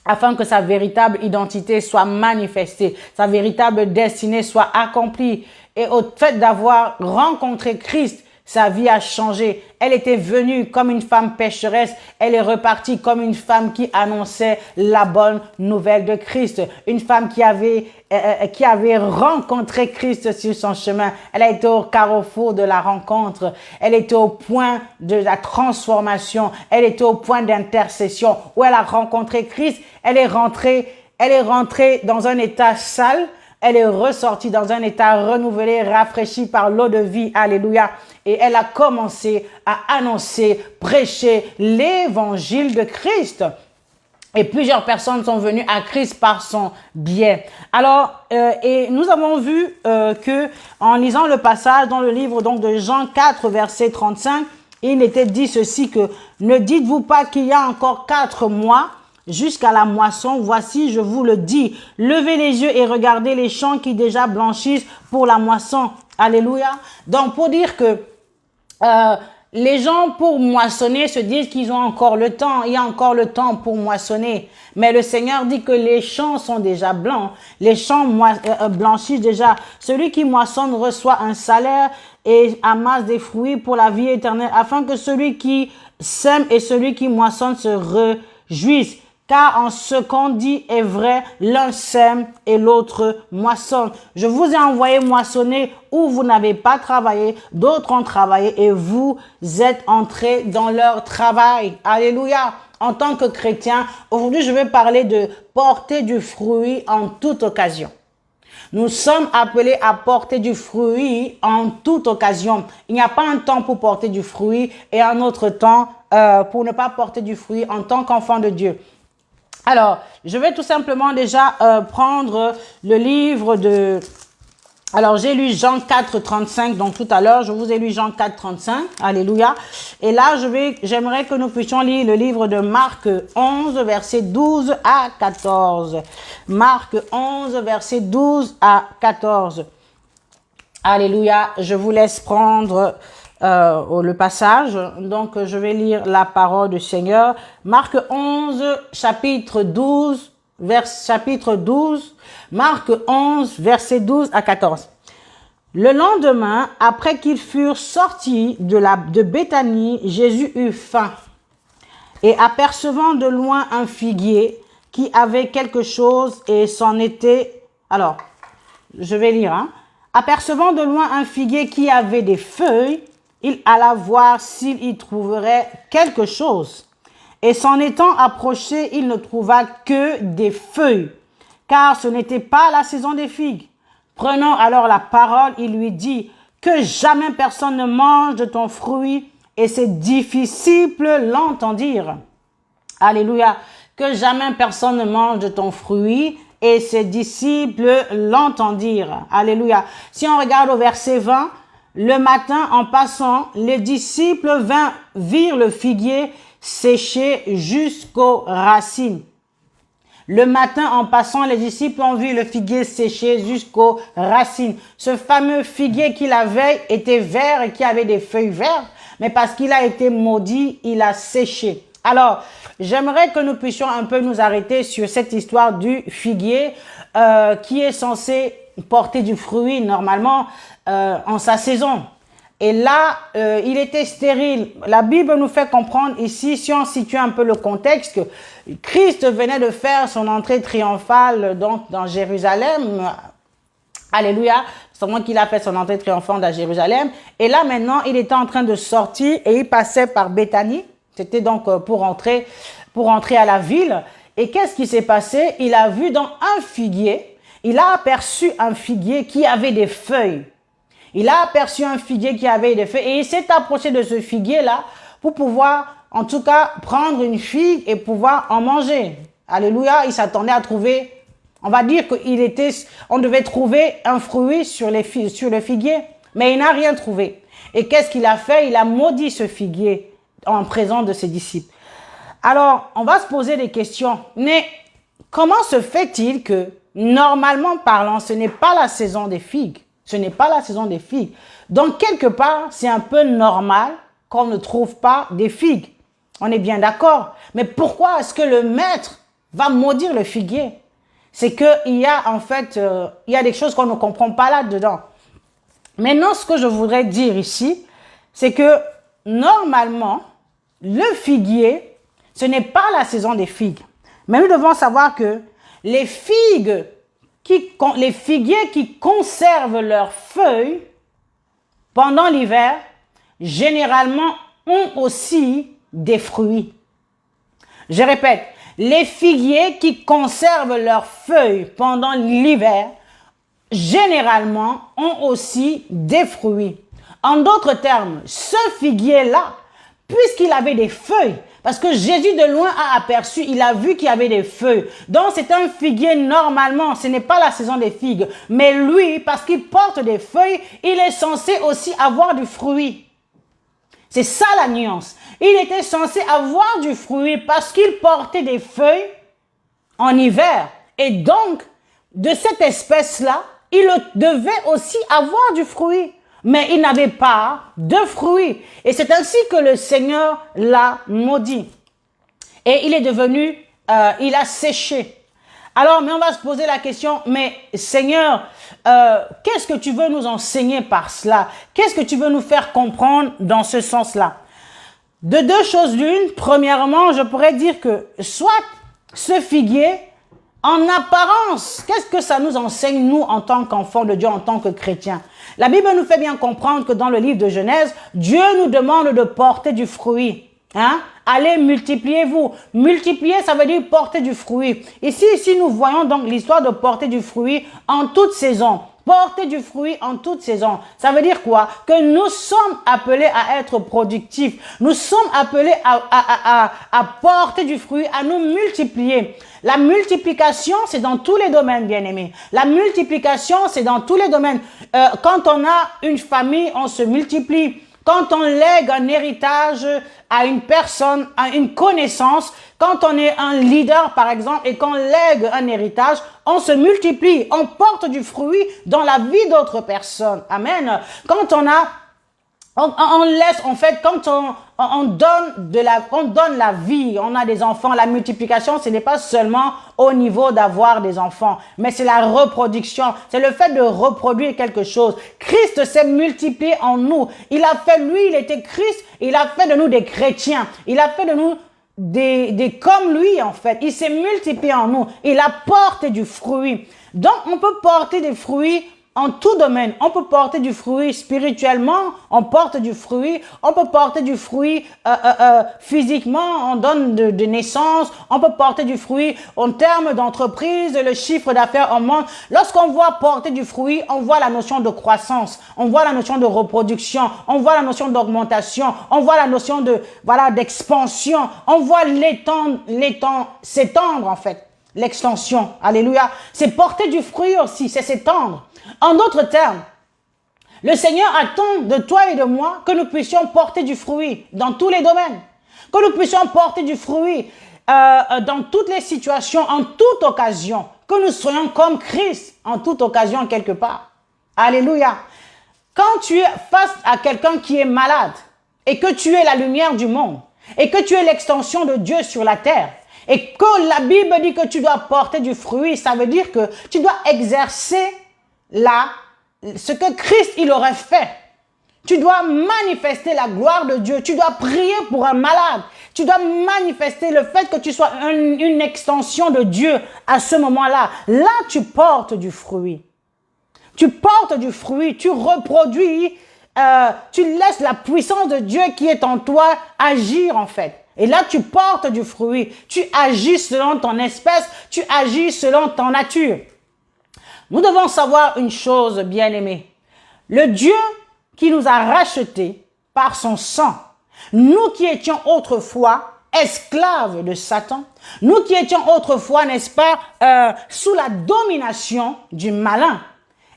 afin que sa véritable identité soit manifestée, sa véritable destinée soit accomplie. Et au fait d'avoir rencontré Christ, sa vie a changé. Elle était venue comme une femme pécheresse. Elle est repartie comme une femme qui annonçait la bonne nouvelle de Christ. Une femme qui avait rencontré Christ sur son chemin. Elle a été au carrefour de la rencontre. Elle était au point de la transformation. Elle était au point d'intercession où elle a rencontré Christ. Elle est rentrée dans un état sale. Elle est ressortie dans un état renouvelé, rafraîchi par l'eau de vie. Alléluia. Et elle a commencé à annoncer, prêcher l'évangile de Christ. Et plusieurs personnes sont venues à Christ par son biais. Alors, et nous avons vu que en lisant le passage dans le livre donc de Jean 4, verset 35, il était dit ceci que « Ne dites-vous pas qu'il y a encore 4 mois ?» jusqu'à la moisson, voici, je vous le dis, levez les yeux et regardez les champs qui déjà blanchissent pour la moisson. Alléluia. Donc, pour dire que les gens, pour moissonner, se disent qu'ils ont encore le temps. Il y a encore le temps pour moissonner. Mais le Seigneur dit que les champs sont déjà blancs. Les champs blanchissent déjà. Celui qui moissonne reçoit un salaire et amasse des fruits pour la vie éternelle, afin que celui qui sème et celui qui moissonne se réjouissent. Car en ce qu'on dit est vrai, l'un sème et l'autre moissonne. Je vous ai envoyé moissonner où vous n'avez pas travaillé, d'autres ont travaillé et vous êtes entrés dans leur travail. Alléluia. en tant que chrétien, aujourd'hui, je vais parler de porter du fruit en toute occasion. Nous sommes appelés à porter du fruit en toute occasion. Il n'y a pas un temps pour porter du fruit et un autre temps pour ne pas porter du fruit en tant qu'enfant de Dieu. Alors, je vais tout simplement déjà prendre le livre de... Alors, j'ai lu Jean 4, 35, donc tout à l'heure, je vous ai lu Jean 4, 35, alléluia. Et là, j'aimerais que nous puissions lire le livre de Marc 11, verset 12 à 14. Marc 11, verset 12 à 14. Alléluia, je vous laisse prendre le passage. Donc, je vais lire la parole du Seigneur. Marc 11, chapitre 12, Marc 11, verset 12 à 14. Le lendemain, après qu'ils furent sortis de Béthanie, Jésus eut faim. Et apercevant de loin un figuier qui avait quelque chose et s'en était... Alors, je vais lire. Hein. Apercevant de loin un figuier qui avait des feuilles, il alla voir s'il y trouverait quelque chose. Et s'en étant approché, il ne trouva que des feuilles, car ce n'était pas la saison des figues. Prenant alors la parole, il lui dit, que jamais personne ne mange de ton fruit, et ses disciples l'entendirent. Alléluia. Que jamais personne ne mange de ton fruit, et ses disciples l'entendirent. Alléluia. Si on regarde au verset 20, le matin en passant, les disciples virent le figuier séché jusqu'aux racines. Le matin, en passant, les disciples ont vu le figuier séché jusqu'aux racines. Ce fameux figuier qu'il avait était vert et qui avait des feuilles vertes, mais parce qu'il a été maudit, il a séché. Alors, j'aimerais que nous puissions un peu nous arrêter sur cette histoire du figuier qui est censé porter du fruit normalement en sa saison. Et là, il était stérile. La Bible nous fait comprendre ici, si on situe un peu le contexte, que Christ venait de faire son entrée triomphale donc dans Jérusalem. Alléluia. C'est moi qu'il a fait son entrée triomphante dans Jérusalem. Et là, maintenant, il était en train de sortir et il passait par Béthanie. C'était donc pour entrer à la ville. Et qu'est-ce qui s'est passé? Il a vu dans un figuier, il a aperçu un figuier qui avait des feuilles. Il a aperçu un figuier qui avait des feuilles et il s'est approché de ce figuier-là pour pouvoir, en tout cas, prendre une figue et pouvoir en manger. Alléluia, il s'attendait à trouver, on va dire on devait trouver un fruit sur le figuier, mais il n'a rien trouvé. Et qu'est-ce qu'il a fait? Il a maudit ce figuier en présence de ses disciples. Alors, on va se poser des questions. Mais comment se fait-il que, normalement parlant, ce n'est pas la saison des figues? Ce n'est pas la saison des figues. Donc, quelque part, c'est un peu normal qu'on ne trouve pas des figues. On est bien d'accord. Mais pourquoi est-ce que le maître va maudire le figuier? C'est qu'il y a en fait, il y a des choses qu'on ne comprend pas là-dedans. Maintenant, ce que je voudrais dire ici, c'est que normalement, le figuier, ce n'est pas la saison des figues. Mais nous devons savoir que les figuiers qui conservent leurs feuilles pendant l'hiver, généralement ont aussi des fruits. Je répète, les figuiers qui conservent leurs feuilles pendant l'hiver, généralement ont aussi des fruits. En d'autres termes, ce figuier-là, puisqu'il avait des feuilles, parce que Jésus de loin a aperçu, il a vu qu'il y avait des feuilles. Donc c'est un figuier normalement, ce n'est pas la saison des figues. Mais lui, parce qu'il porte des feuilles, il est censé aussi avoir du fruit. C'est ça la nuance. Il était censé avoir du fruit parce qu'il portait des feuilles en hiver. Et donc, de cette espèce-là, il devait aussi avoir du fruit. Mais il n'avait pas de fruits. Et c'est ainsi que le Seigneur l'a maudit. Et il est devenu, il a séché. Alors, mais on va se poser la question, mais Seigneur, qu'est-ce que tu veux nous enseigner par cela? Qu'est-ce que tu veux nous faire comprendre dans ce sens-là? De deux choses l'une, premièrement, je pourrais dire que soit ce figuier, en apparence, qu'est-ce que ça nous enseigne, nous, en tant qu'enfants de Dieu, en tant que chrétiens? La Bible nous fait bien comprendre que dans le livre de Genèse, Dieu nous demande de porter du fruit. Hein? allez, multipliez-vous. Multiplier, ça veut dire porter du fruit. Ici, nous voyons donc l'histoire de porter du fruit en toute saison. Porter du fruit en toute saison. Ça veut dire quoi? Que nous sommes appelés à être productifs. Nous sommes appelés à porter du fruit, à nous multiplier. La multiplication, c'est dans tous les domaines, bien-aimés. La multiplication, c'est dans tous les domaines. Quand on a une famille, on se multiplie. Quand on lègue un héritage à une personne, à une connaissance, quand on est un leader, par exemple, et qu'on lègue un héritage, on se multiplie, on porte du fruit dans la vie d'autres personnes. Amen. Quand on laisse, en fait, quand on donne la vie, on a des enfants, la multiplication, ce n'est pas seulement au niveau d'avoir des enfants, mais c'est la reproduction, c'est le fait de reproduire quelque chose. Christ s'est multiplié en nous. Il était Christ, il a fait de nous des chrétiens. Il a fait de nous des comme lui, en fait. Il s'est multiplié en nous. Il a porté du fruit. Donc, on peut porter des fruits en tout domaine. On peut porter du fruit spirituellement, on porte du fruit, on peut porter du fruit physiquement, on donne de naissance, on peut porter du fruit en termes d'entreprise, le chiffre d'affaires augmente. Lorsqu'on voit porter du fruit, on voit la notion de croissance, on voit la notion de reproduction, on voit la notion d'augmentation, on voit la notion d'expansion, on voit s'étendre en fait. L'extension, alléluia, c'est porter du fruit aussi, c'est s'étendre. En d'autres termes, le Seigneur attend de toi et de moi que nous puissions porter du fruit dans tous les domaines, que nous puissions porter du fruit dans toutes les situations, en toute occasion, que nous soyons comme Christ en toute occasion quelque part. Alléluia. Quand tu es face à quelqu'un qui est malade et que tu es la lumière du monde et que tu es l'extension de Dieu sur la terre, et que la Bible dit que tu dois porter du fruit, ça veut dire que tu dois exercer ce que Christ il aurait fait. Tu dois manifester la gloire de Dieu. Tu dois prier pour un malade. Tu dois manifester le fait que tu sois une extension de Dieu à ce moment-là. Là, tu portes du fruit. Tu portes du fruit, tu reproduis, tu laisses la puissance de Dieu qui est en toi agir en fait. Et là, tu portes du fruit. Tu agis selon ton espèce. Tu agis selon ton nature. Nous devons savoir une chose, bien-aimés. Le Dieu qui nous a rachetés par son sang, nous qui étions autrefois esclaves de Satan, nous qui étions autrefois, n'est-ce pas, sous la domination du malin.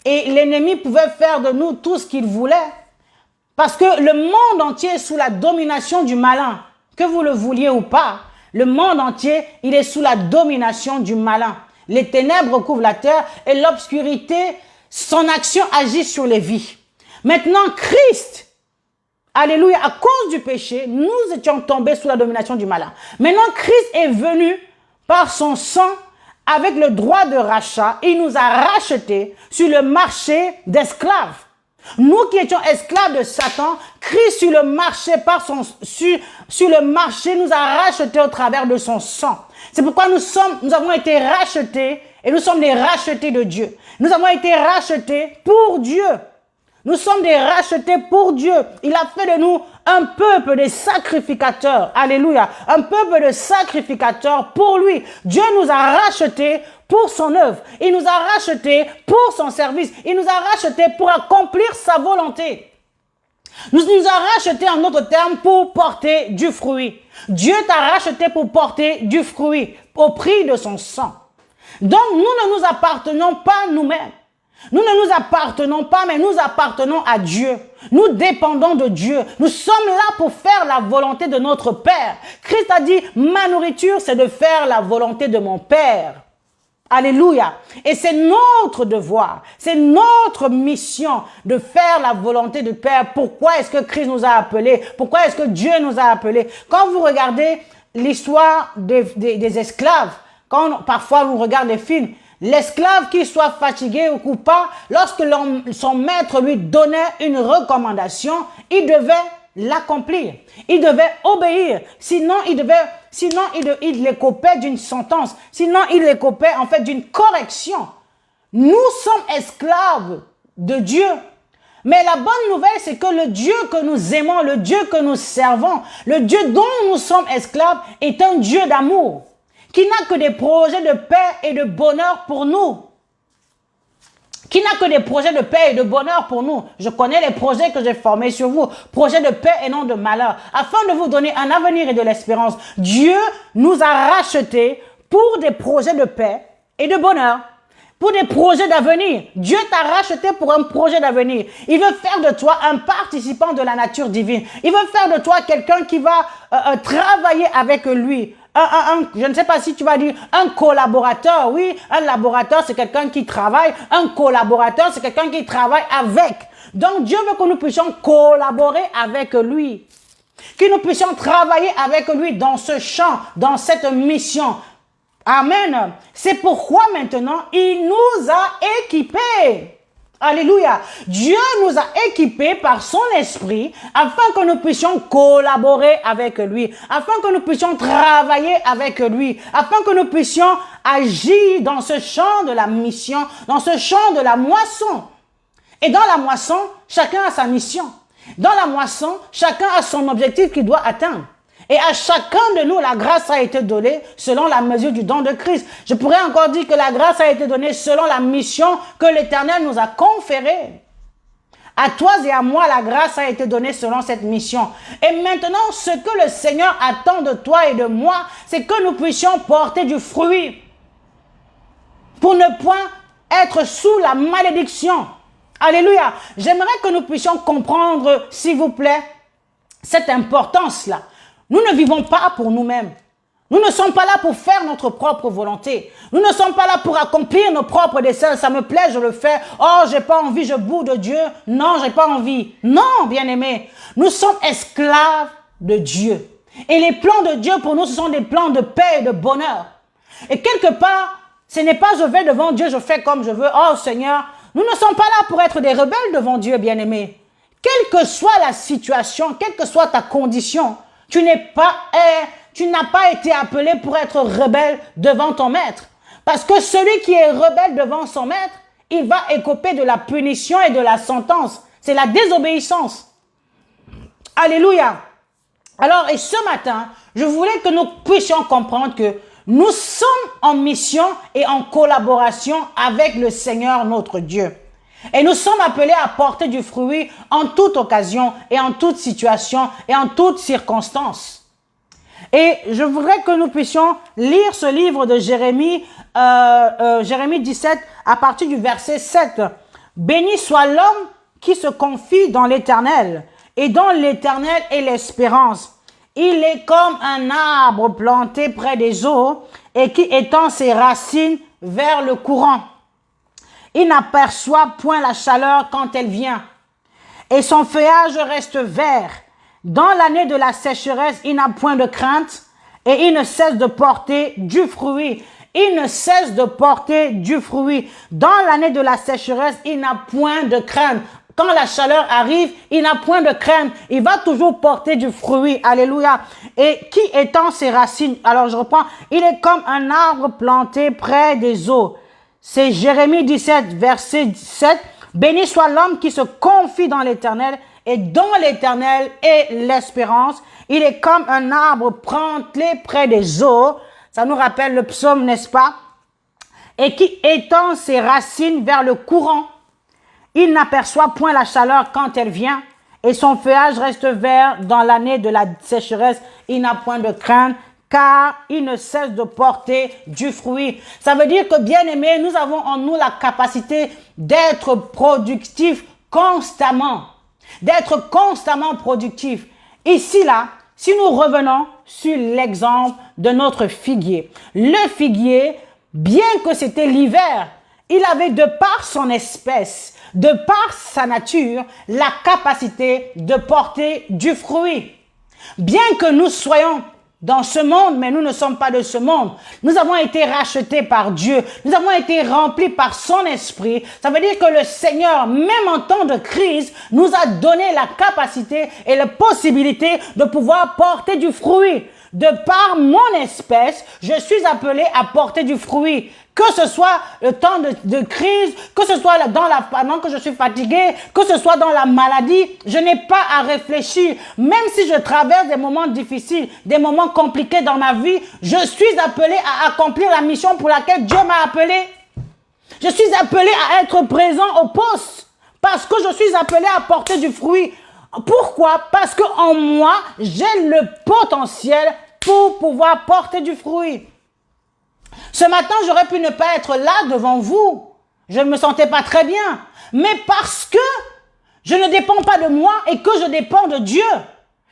Et l'ennemi pouvait faire de nous tout ce qu'il voulait. Parce que le monde entier est sous la domination du malin. Que vous le vouliez ou pas, le monde entier, il est sous la domination du malin. Les ténèbres couvrent la terre et l'obscurité, son action agit sur les vies. Maintenant, Christ, alléluia, à cause du péché, nous étions tombés sous la domination du malin. Maintenant, Christ est venu par son sang avec le droit de rachat. Il nous a rachetés sur le marché d'esclaves. Nous qui étions esclaves de Satan, Christ sur le marché, sur le marché nous a rachetés au travers de son sang. C'est pourquoi nous avons été rachetés et nous sommes des rachetés de Dieu. Nous avons été rachetés pour Dieu. Nous sommes des rachetés pour Dieu. Il a fait de nous un peuple de sacrificateurs. Alléluia. Un peuple de sacrificateurs pour lui. Dieu nous a rachetés pour son œuvre. Il nous a rachetés pour son service. Il nous a rachetés pour accomplir sa volonté. Nous a rachetés, en d'autres termes, pour porter du fruit. Dieu t'a racheté pour porter du fruit au prix de son sang. Donc, nous ne nous appartenons pas nous-mêmes. Nous ne nous appartenons pas, mais nous appartenons à Dieu. Nous dépendons de Dieu. Nous sommes là pour faire la volonté de notre Père. Christ a dit, ma nourriture, c'est de faire la volonté de mon Père. Alléluia. Et c'est notre devoir, c'est notre mission de faire la volonté du Père. Pourquoi est-ce que Christ nous a appelés? Pourquoi est-ce que Dieu nous a appelés? Quand vous regardez l'histoire des esclaves, quand parfois on regarde les films, l'esclave, qu'il soit fatigué ou pas, lorsque son maître lui donnait une recommandation, il devait l'accomplir. Il devait obéir. Sinon, il écopait d'une sentence. Sinon, il écopait en fait d'une correction. Nous sommes esclaves de Dieu. Mais la bonne nouvelle, c'est que le Dieu que nous aimons, le Dieu que nous servons, le Dieu dont nous sommes esclaves est un Dieu d'amour, qui n'a que des projets de paix et de bonheur pour nous. Qui n'a que des projets de paix et de bonheur pour nous. Je connais les projets que j'ai formés sur vous, projets de paix et non de malheur, afin de vous donner un avenir et de l'espérance. Dieu nous a rachetés pour des projets de paix et de bonheur, pour des projets d'avenir. Dieu t'a racheté pour un projet d'avenir. Il veut faire de toi un participant de la nature divine. Il veut faire de toi quelqu'un qui va travailler avec lui. Je ne sais pas si tu vas dire un collaborateur. Oui, un laborateur, c'est quelqu'un qui travaille. Un collaborateur, c'est quelqu'un qui travaille avec. Donc, Dieu veut que nous puissions collaborer avec lui. Que nous puissions travailler avec lui dans ce champ, dans cette mission. Amen. C'est pourquoi maintenant, il nous a équipés. Alléluia. Dieu nous a équipés par son esprit afin que nous puissions collaborer avec lui, afin que nous puissions travailler avec lui, afin que nous puissions agir dans ce champ de la mission, dans ce champ de la moisson. Et dans la moisson, chacun a sa mission. Dans la moisson, chacun a son objectif qu'il doit atteindre. Et à chacun de nous, la grâce a été donnée selon la mesure du don de Christ. Je pourrais encore dire que la grâce a été donnée selon la mission que l'Éternel nous a conférée. À toi et à moi, la grâce a été donnée selon cette mission. Et maintenant, ce que le Seigneur attend de toi et de moi, c'est que nous puissions porter du fruit pour ne point être sous la malédiction. Alléluia. J'aimerais que nous puissions comprendre, s'il vous plaît, cette importance-là. Nous ne vivons pas pour nous-mêmes. Nous ne sommes pas là pour faire notre propre volonté. Nous ne sommes pas là pour accomplir nos propres desseins. Ça me plaît, je le fais. Oh, j'ai pas envie, je boude de Dieu. Non, j'ai pas envie. Non, bien-aimés. Nous sommes esclaves de Dieu. Et les plans de Dieu pour nous, ce sont des plans de paix et de bonheur. Et quelque part, ce n'est pas je vais devant Dieu, je fais comme je veux. Oh Seigneur, nous ne sommes pas là pour être des rebelles devant Dieu, bien-aimés. Quelle que soit la situation, quelle que soit ta condition, tu n'as pas été appelé pour être rebelle devant ton maître. Parce que celui qui est rebelle devant son maître, il va écoper de la punition et de la sentence. C'est la désobéissance. Alléluia. Alors, et ce matin, je voulais que nous puissions comprendre que nous sommes en mission et en collaboration avec le Seigneur notre Dieu. Et nous sommes appelés à porter du fruit en toute occasion et en toute situation et en toute circonstance. Et je voudrais que nous puissions lire ce livre de Jérémie, Jérémie 17, à partir du verset 7. Béni soit l'homme qui se confie dans l'Éternel, et dont l'Éternel est l'espérance. Il est comme un arbre planté près des eaux et qui étend ses racines vers le courant. Il n'aperçoit point la chaleur quand elle vient, et son feuillage reste vert. Dans l'année de la sécheresse, il n'a point de crainte, et il ne cesse de porter du fruit. Il ne cesse de porter du fruit. Dans l'année de la sécheresse, il n'a point de crainte. Quand la chaleur arrive, il n'a point de crainte. Il va toujours porter du fruit. Alléluia. Et qui étend ses racines? Alors je reprends. Il est comme un arbre planté près des eaux. C'est Jérémie 17, verset 7. Béni soit l'homme qui se confie dans l'Éternel et dont l'Éternel est l'espérance. Il est comme un arbre planté près des eaux. Ça nous rappelle le psaume, n'est-ce pas? Et qui étend ses racines vers le courant. Il n'aperçoit point la chaleur quand elle vient, et son feuillage reste vert dans l'année de la sécheresse. Il n'a point de crainte, car il ne cesse de porter du fruit. Ça veut dire que, bien aimés, nous avons en nous la capacité d'être productifs constamment. D'être constamment productifs. Ici, là, si nous revenons sur l'exemple de notre figuier. Le figuier, bien que c'était l'hiver, il avait de par son espèce, de par sa nature, la capacité de porter du fruit. Bien que nous soyons dans ce monde, mais nous ne sommes pas de ce monde. Nous avons été rachetés par Dieu. Nous avons été remplis par son esprit. Ça veut dire que le Seigneur, même en temps de crise, nous a donné la capacité et la possibilité de pouvoir porter du fruit. De par mon espèce, je suis appelé à porter du fruit. que ce soit le temps de crise, que ce soit pendant que je suis fatiguée, que ce soit dans la maladie, je n'ai pas à réfléchir. Même si je traverse des moments difficiles, des moments compliqués dans ma vie, je suis appelé à accomplir la mission pour laquelle Dieu m'a appelé. Je suis appelé à être présent au poste parce que je suis appelé à porter du fruit. Pourquoi? Parce qu'en moi, j'ai le potentiel pour pouvoir porter du fruit. Ce matin, j'aurais pu ne pas être là devant vous. Je ne me sentais pas très bien. Mais parce que je ne dépends pas de moi et que je dépends de Dieu.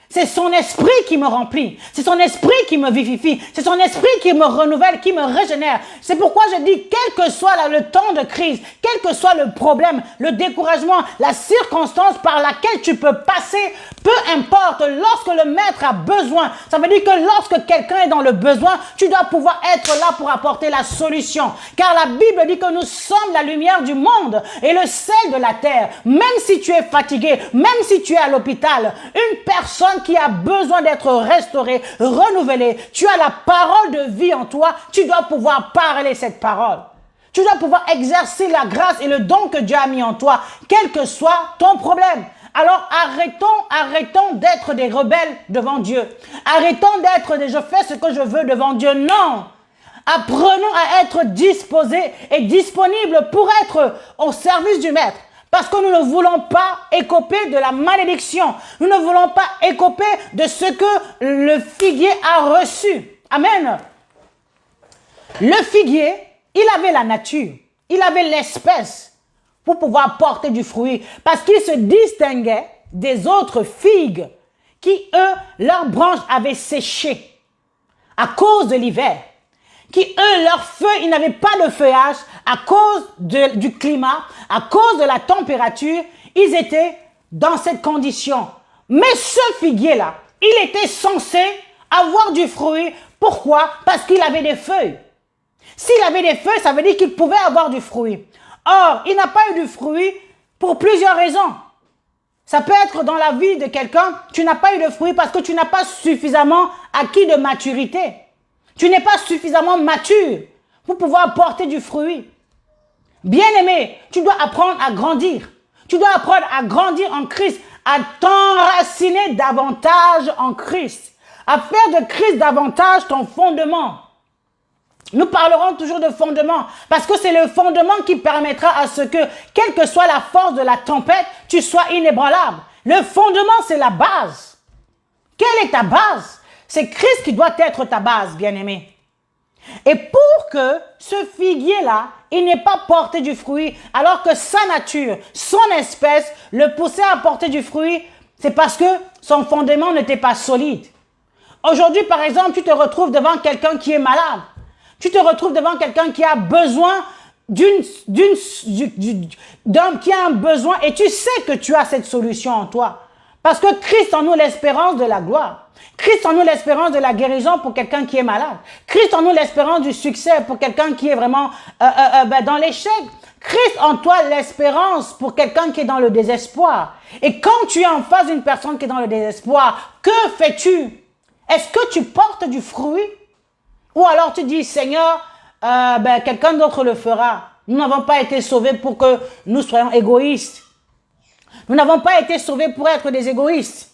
C'est son esprit qui me remplit. C'est son esprit qui me vivifie. C'est son esprit qui me renouvelle, qui me régénère. C'est pourquoi je dis, quel que soit le temps de crise, quel que soit le problème, le découragement, la circonstance par laquelle tu peux passer, peu importe, lorsque le maître a besoin, ça veut dire que lorsque quelqu'un est dans le besoin, tu dois pouvoir être là pour apporter la solution. Car la Bible dit que nous sommes la lumière du monde et le sel de la terre. Même si tu es fatigué, même si tu es à l'hôpital, une personne qui a besoin d'être restauré, renouvelé. Tu as la parole de vie en toi. Tu dois pouvoir parler cette parole. Tu dois pouvoir exercer la grâce et le don que Dieu a mis en toi, quel que soit ton problème. Alors arrêtons d'être des rebelles devant Dieu. Arrêtons d'être des je fais ce que je veux devant Dieu. Non. Apprenons à être disposés et disponibles pour être au service du Maître. Parce que nous ne voulons pas écoper de la malédiction. Nous ne voulons pas écoper de ce que le figuier a reçu. Amen. Le figuier, il avait la nature. Il avait l'espèce pour pouvoir porter du fruit. Parce qu'il se distinguait des autres figues qui, eux, leurs branches avaient séché à cause de l'hiver. Qui, eux, leurs feuilles, ils n'avaient pas de feuillage à cause du climat, à cause de la température. Ils étaient dans cette condition. Mais ce figuier-là, il était censé avoir du fruit. Pourquoi? Parce qu'il avait des feuilles. S'il avait des feuilles, ça veut dire qu'il pouvait avoir du fruit. Or, il n'a pas eu du fruit pour plusieurs raisons. Ça peut être dans la vie de quelqu'un, tu n'as pas eu de fruit parce que tu n'as pas suffisamment acquis de maturité. Tu n'es pas suffisamment mature pour pouvoir porter du fruit. Bien-aimé, tu dois apprendre à grandir. Tu dois apprendre à grandir en Christ, à t'enraciner davantage en Christ, à faire de Christ davantage ton fondement. Nous parlerons toujours de fondement parce que c'est le fondement qui permettra à ce que, quelle que soit la force de la tempête, tu sois inébranlable. Le fondement, c'est la base. Quelle est ta base? C'est Christ qui doit être ta base, bien-aimé. Et pour que ce figuier-là, il n'ait pas porté du fruit, alors que sa nature, son espèce, le poussait à porter du fruit, c'est parce que son fondement n'était pas solide. Aujourd'hui, par exemple, tu te retrouves devant quelqu'un qui est malade. Tu te retrouves devant quelqu'un qui a besoin d'un qui a un besoin et tu sais que tu as cette solution en toi. Parce que Christ en nous l'espérance de la gloire. Christ en nous l'espérance de la guérison pour quelqu'un qui est malade. Christ en nous l'espérance du succès pour quelqu'un qui est vraiment dans l'échec. Christ en toi l'espérance pour quelqu'un qui est dans le désespoir. Et quand tu es en face d'une personne qui est dans le désespoir, que fais-tu? Est-ce que tu portes du fruit? Ou alors tu dis, Seigneur, quelqu'un d'autre le fera. Nous n'avons pas été sauvés pour que nous soyons égoïstes. Nous n'avons pas été sauvés pour être des égoïstes.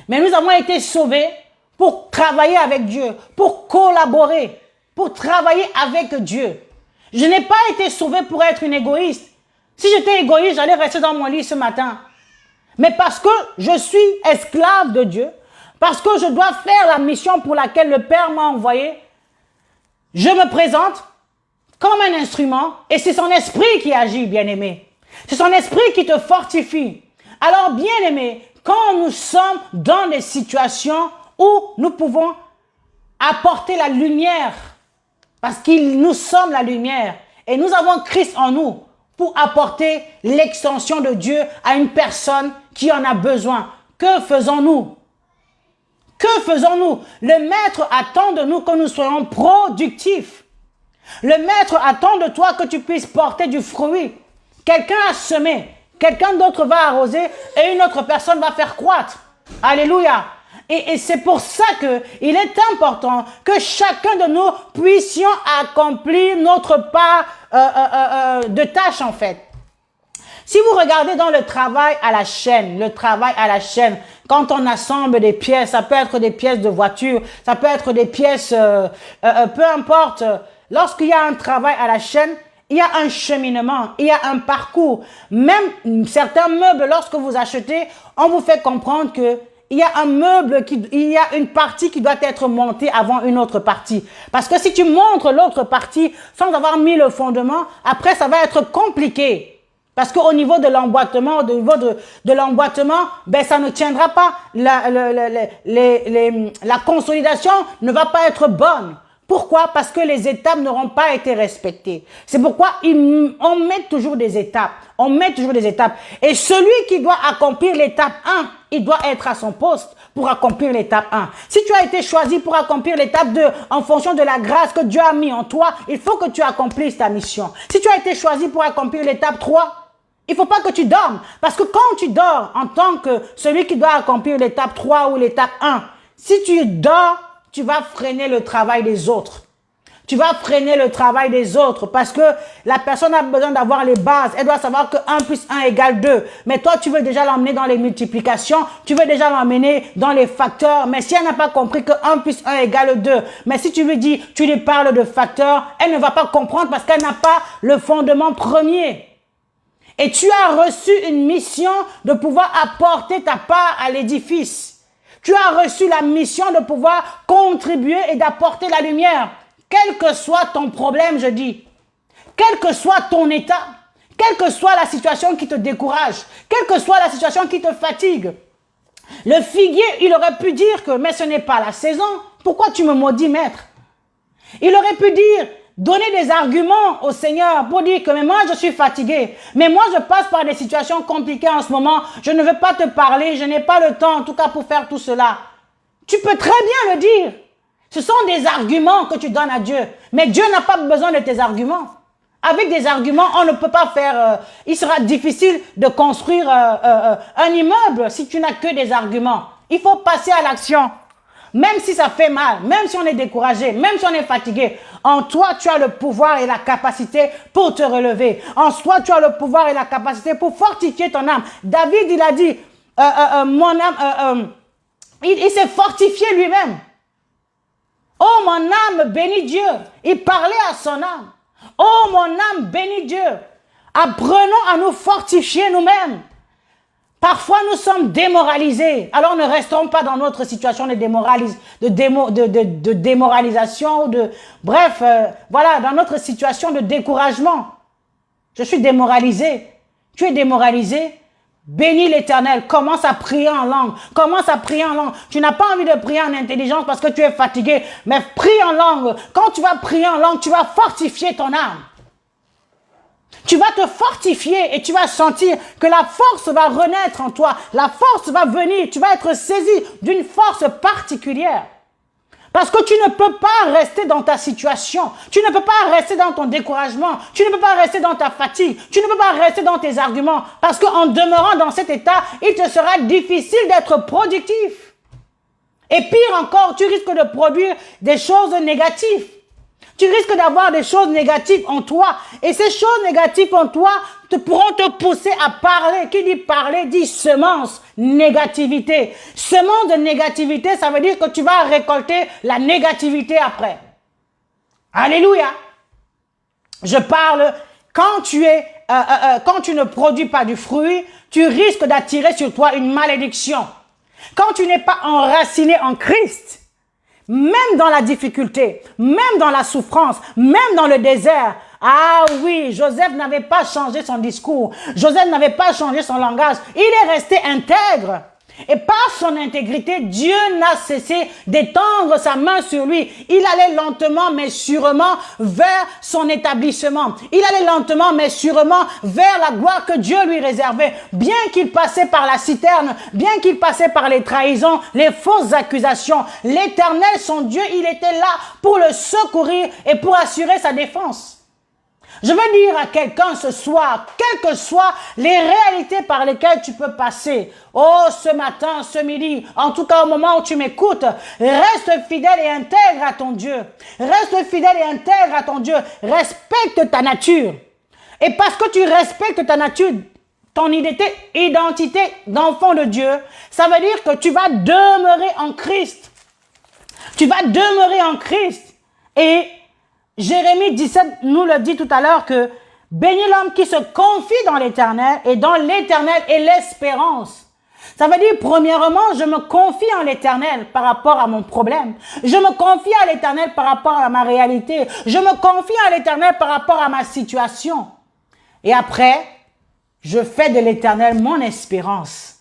Mais nous avons été sauvés pour travailler avec Dieu, pour collaborer, pour travailler avec Dieu. Je n'ai pas été sauvé pour être une égoïste. Si j'étais égoïste, j'allais rester dans mon lit ce matin. Mais parce que je suis esclave de Dieu, parce que je dois faire la mission pour laquelle le Père m'a envoyé, je me présente comme un instrument et c'est son esprit qui agit, bien-aimé. C'est son esprit qui te fortifie. Alors, bien-aimé, quand nous sommes dans des situations où nous pouvons apporter la lumière, parce que nous sommes la lumière et nous avons Christ en nous pour apporter l'extension de Dieu à une personne qui en a besoin. Que faisons-nous? Que faisons-nous? Le Maître attend de nous que nous soyons productifs. Le Maître attend de toi que tu puisses porter du fruit. Quelqu'un a semé, quelqu'un d'autre va arroser et une autre personne va faire croître. Alléluia. Et c'est pour ça qu'il est important que chacun de nous puissions accomplir notre part de tâche en fait. Si vous regardez dans le travail à la chaîne, quand on assemble des pièces, ça peut être des pièces de voiture, ça peut être des pièces, peu importe. Lorsqu'il y a un travail à la chaîne, il y a un cheminement, il y a un parcours. Même certains meubles, lorsque vous achetez, on vous fait comprendre que il y a un meuble, il y a une partie qui doit être montée avant une autre partie. Parce que si tu montres l'autre partie sans avoir mis le fondement, après ça va être compliqué. Parce qu'au niveau de l'emboîtement, ben ça ne tiendra pas. La consolidation ne va pas être bonne. Pourquoi? Parce que les étapes n'auront pas été respectées. C'est pourquoi on met toujours des étapes. On met toujours des étapes. Et celui qui doit accomplir l'étape 1, il doit être à son poste pour accomplir l'étape 1. Si tu as été choisi pour accomplir l'étape 2, en fonction de la grâce que Dieu a mis en toi, il faut que tu accomplisses ta mission. Si tu as été choisi pour accomplir l'étape 3, il ne faut pas que tu dormes. Parce que quand tu dors, en tant que celui qui doit accomplir l'étape 3 ou l'étape 1, si tu dors, tu vas freiner le travail des autres. Tu vas freiner le travail des autres parce que la personne a besoin d'avoir les bases. Elle doit savoir que 1 plus 1 égale 2. Mais toi, tu veux déjà l'emmener dans les multiplications. Tu veux déjà l'emmener dans les facteurs. Mais si elle n'a pas compris que 1 plus 1 égale 2, mais si tu lui dis, tu lui parles de facteurs, elle ne va pas comprendre parce qu'elle n'a pas le fondement premier. Et tu as reçu une mission de pouvoir apporter ta part à l'édifice. Tu as reçu la mission de pouvoir contribuer et d'apporter la lumière. Quel que soit ton problème, je dis, quel que soit ton état, quelle que soit la situation qui te décourage, quelle que soit la situation qui te fatigue. Le figuier, il aurait pu dire que, mais ce n'est pas la saison, pourquoi tu me maudis, maître? Il aurait pu dire, donner des arguments au Seigneur pour dire que mais moi je suis fatigué, mais moi je passe par des situations compliquées en ce moment, je ne veux pas te parler, je n'ai pas le temps en tout cas pour faire tout cela. Tu peux très bien le dire. Ce sont des arguments que tu donnes à Dieu, mais Dieu n'a pas besoin de tes arguments. Avec des arguments, on ne peut pas faire, il sera difficile de construire un immeuble si tu n'as que des arguments. Il faut passer à l'action. Même si ça fait mal, même si on est découragé, même si on est fatigué, en toi, tu as le pouvoir et la capacité pour te relever. En toi, tu as le pouvoir et la capacité pour fortifier ton âme. David, il a dit, mon âme, il s'est fortifié lui-même. Oh, mon âme, bénis Dieu. Il parlait à son âme. Oh, mon âme, bénis Dieu. Apprenons à nous fortifier nous-mêmes. Parfois, nous sommes démoralisés. Alors, ne restons pas dans notre situation de démoralisation. Voilà, dans notre situation de découragement. Je suis démoralisé. Tu es démoralisé. Bénis l'Éternel. Commence à prier en langue. Commence à prier en langue. Tu n'as pas envie de prier en intelligence parce que tu es fatigué. Mais prie en langue. Quand tu vas prier en langue, tu vas fortifier ton âme. Tu vas te fortifier et tu vas sentir que la force va renaître en toi. La force va venir. Tu vas être saisi d'une force particulière. Parce que tu ne peux pas rester dans ta situation. Tu ne peux pas rester dans ton découragement. Tu ne peux pas rester dans ta fatigue. Tu ne peux pas rester dans tes arguments. Parce qu'en demeurant dans cet état, il te sera difficile d'être productif. Et pire encore, tu risques de produire des choses négatives. Tu risques d'avoir des choses négatives en toi. Et ces choses négatives en toi pourront te pousser à parler. Qui dit parler dit semence, négativité. Semence de négativité, ça veut dire que tu vas récolter la négativité après. Alléluia. Je parle, quand tu ne produis pas du fruit, tu risques d'attirer sur toi une malédiction. Quand tu n'es pas enraciné en Christ, même dans la difficulté, même dans la souffrance, même dans le désert. Ah oui, Joseph n'avait pas changé son discours. Joseph n'avait pas changé son langage. Il est resté intègre. Et par son intégrité, Dieu n'a cessé d'étendre sa main sur lui. Il allait lentement mais sûrement vers son établissement. Il allait lentement mais sûrement vers la gloire que Dieu lui réservait. Bien qu'il passait par la citerne, bien qu'il passait par les trahisons, les fausses accusations, l'Éternel, son Dieu, il était là pour le secourir et pour assurer sa défense. Je veux dire à quelqu'un ce soir, quelles que soient les réalités par lesquelles tu peux passer, oh, ce matin, ce midi, en tout cas au moment où tu m'écoutes, reste fidèle et intègre à ton Dieu. Reste fidèle et intègre à ton Dieu. Respecte ta nature. Et parce que tu respectes ta nature, ton identité d'enfant de Dieu, ça veut dire que tu vas demeurer en Christ. Tu vas demeurer en Christ. Et Jérémie 17 nous le dit tout à l'heure que béni l'homme qui se confie dans l'Éternel et dans l'Éternel est l'espérance. Ça veut dire, premièrement, je me confie en l'Éternel par rapport à mon problème. Je me confie à l'Éternel par rapport à ma réalité. Je me confie à l'Éternel par rapport à ma situation. Et après, je fais de l'Éternel mon espérance.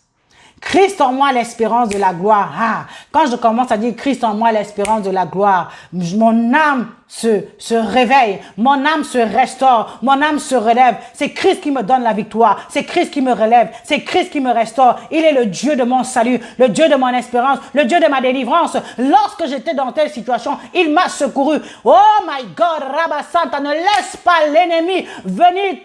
Christ en moi, l'espérance de la gloire. Ah, quand je commence à dire Christ en moi, l'espérance de la gloire, mon âme se réveille, mon âme se restaure, mon âme se relève. C'est Christ qui me donne la victoire, c'est Christ qui me relève, c'est Christ qui me restaure. Il est le Dieu de mon salut, le Dieu de mon espérance, le Dieu de ma délivrance. Lorsque j'étais dans telle situation, il m'a secouru. Oh my God, Rabba Santa, ne laisse pas l'ennemi venir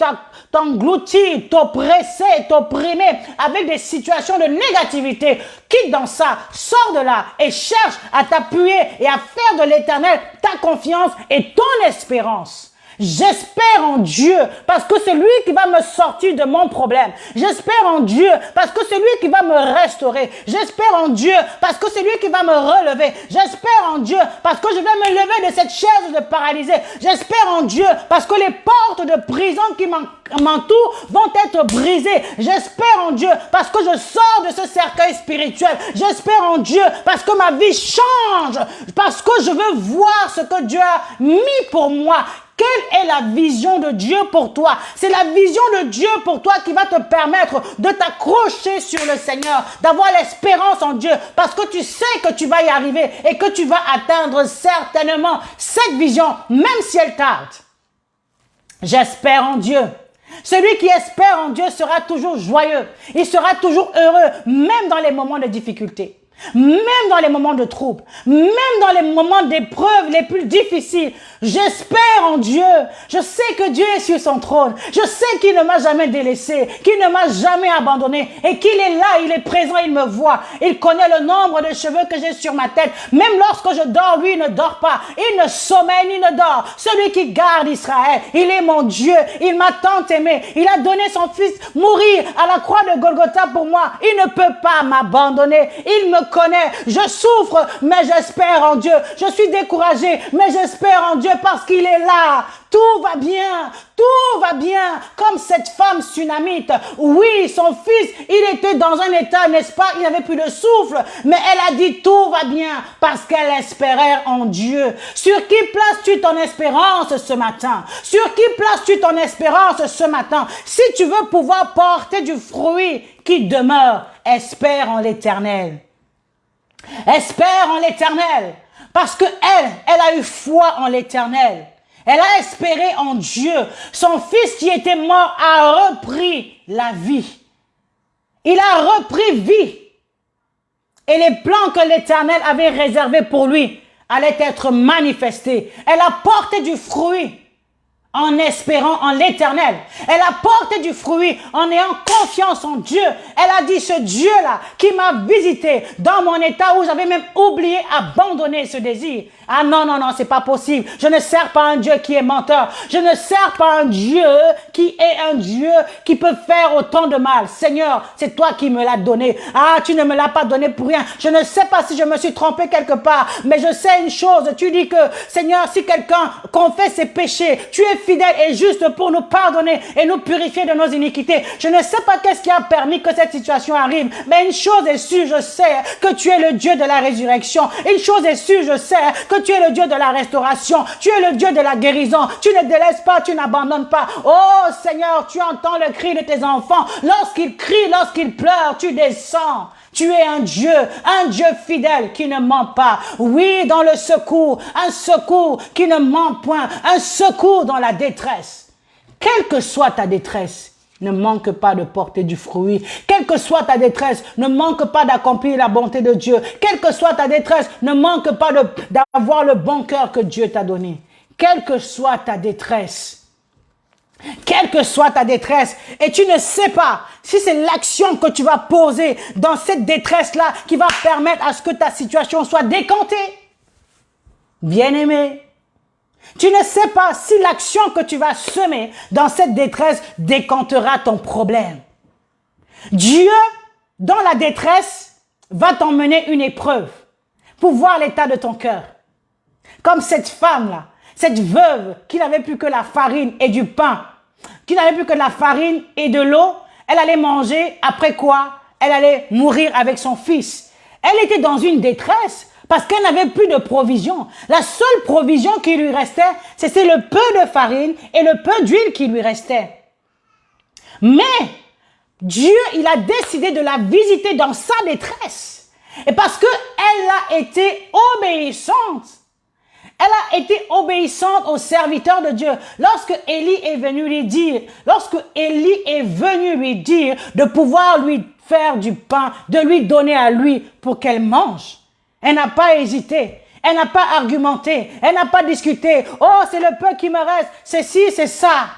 t'engloutir, t'oppresser, t'opprimer avec des situations de négativité. Quitte dans ça, sors de là et cherche à t'appuyer et à faire de l'Éternel ta confiance et ton espérance. J'espère en Dieu parce que c'est lui qui va me sortir de mon problème. J'espère en Dieu parce que c'est lui qui va me restaurer. J'espère en Dieu parce que c'est lui qui va me relever. J'espère en Dieu parce que je vais me lever de cette chaise de paralysé. J'espère en Dieu parce que les portes de prison qui m'entourent vont être brisées. J'espère en Dieu parce que je sors de ce cercueil spirituel. J'espère en Dieu parce que ma vie change. Parce que je veux voir ce que Dieu a mis pour moi. Quelle est la vision de Dieu pour toi? C'est la vision de Dieu pour toi qui va te permettre de t'accrocher sur le Seigneur, d'avoir l'espérance en Dieu, parce que tu sais que tu vas y arriver et que tu vas atteindre certainement cette vision, même si elle tarde. J'espère en Dieu. Celui qui espère en Dieu sera toujours joyeux. Il sera toujours heureux, même dans les moments de difficulté. Même dans les moments de trouble, même dans les moments d'épreuves les plus difficiles, j'espère en Dieu. Je sais que Dieu est sur son trône. Je sais qu'il ne m'a jamais délaissé, qu'il ne m'a jamais abandonné et qu'il est là, il est présent, il me voit. Il connaît le nombre de cheveux que j'ai sur ma tête. Même lorsque je dors, lui il ne dort pas. Il ne sommeille ni ne dort. Celui qui garde Israël, il est mon Dieu. Il m'a tant aimé. Il a donné son fils mourir à la croix de Golgotha pour moi. Il ne peut pas m'abandonner. Il me connaît, je souffre, mais j'espère en Dieu. Je suis découragé, mais j'espère en Dieu parce qu'il est là. Tout va bien, tout va bien. Comme cette femme sunamite. Oui, son fils, il était dans un état, n'est-ce pas? Il n'avait plus de souffle, mais elle a dit tout va bien parce qu'elle espérait en Dieu. Sur qui places-tu ton espérance ce matin? Sur qui places-tu ton espérance ce matin? Si tu veux pouvoir porter du fruit qui demeure, espère en l'Éternel. Espère en l'Éternel, parce que elle a eu foi en l'Éternel. Elle a espéré en Dieu. Son fils qui était mort a repris la vie. Il a repris vie. Et les plans que l'Éternel avait réservés pour lui allaient être manifestés. Elle a porté du fruit en espérant en l'Éternel. Elle a porté du fruit en ayant confiance en Dieu. Elle a dit, ce Dieu-là qui m'a visité dans mon état où j'avais même oublié, abandonner ce désir. Ah non, non, non, c'est pas possible. Je ne sers pas un Dieu qui est menteur. Je ne sers pas un Dieu qui est un Dieu qui peut faire autant de mal. Seigneur, c'est toi qui me l'as donné. Ah, tu ne me l'as pas donné pour rien. Je ne sais pas si je me suis trompé quelque part, mais je sais une chose. Tu dis que, Seigneur, si quelqu'un confesse ses péchés, tu es fidèle et juste pour nous pardonner et nous purifier de nos iniquités. Je ne sais pas qu'est-ce qui a permis que cette situation arrive, mais une chose est sûre, je sais que tu es le Dieu de la résurrection. Une chose est sûre, je sais que tu es le Dieu de la restauration. Tu es le Dieu de la guérison. Tu ne délaisses pas, tu n'abandonnes pas. Oh Seigneur, tu entends le cri de tes enfants. Lorsqu'ils crient, lorsqu'ils pleurent, tu descends. Tu es un Dieu fidèle qui ne ment pas. Oui, dans le secours, un secours qui ne ment point, un secours dans la détresse. Quelle que soit ta détresse, ne manque pas de porter du fruit. Quelle que soit ta détresse, ne manque pas d'accomplir la bonté de Dieu. Quelle que soit ta détresse, ne manque pas d'avoir le bon cœur que Dieu t'a donné. Quelle que soit ta détresse, Quelle que soit ta détresse, et tu ne sais pas si c'est l'action que tu vas poser dans cette détresse-là qui va permettre à ce que ta situation soit décantée. Bien-aimé, tu ne sais pas si l'action que tu vas semer dans cette détresse décantera ton problème. Dieu, dans la détresse, va t'emmener une épreuve pour voir l'état de ton cœur. Comme cette femme-là, cette veuve qui n'avait plus que la farine et du pain, qui n'avait plus que de la farine et de l'eau, elle allait manger, après quoi? Elle allait mourir avec son fils. Elle était dans une détresse parce qu'elle n'avait plus de provision. La seule provision qui lui restait, c'était le peu de farine et le peu d'huile qui lui restait. Mais Dieu, il a décidé de la visiter dans sa détresse. Et parce qu'elle a été obéissante, elle a été obéissante au serviteur de Dieu. Lorsque Élie est venu lui dire de pouvoir lui faire du pain, de lui donner à lui pour qu'elle mange, elle n'a pas hésité, elle n'a pas argumenté, elle n'a pas discuté. Oh, c'est le peu qui me reste, c'est ci, c'est ça.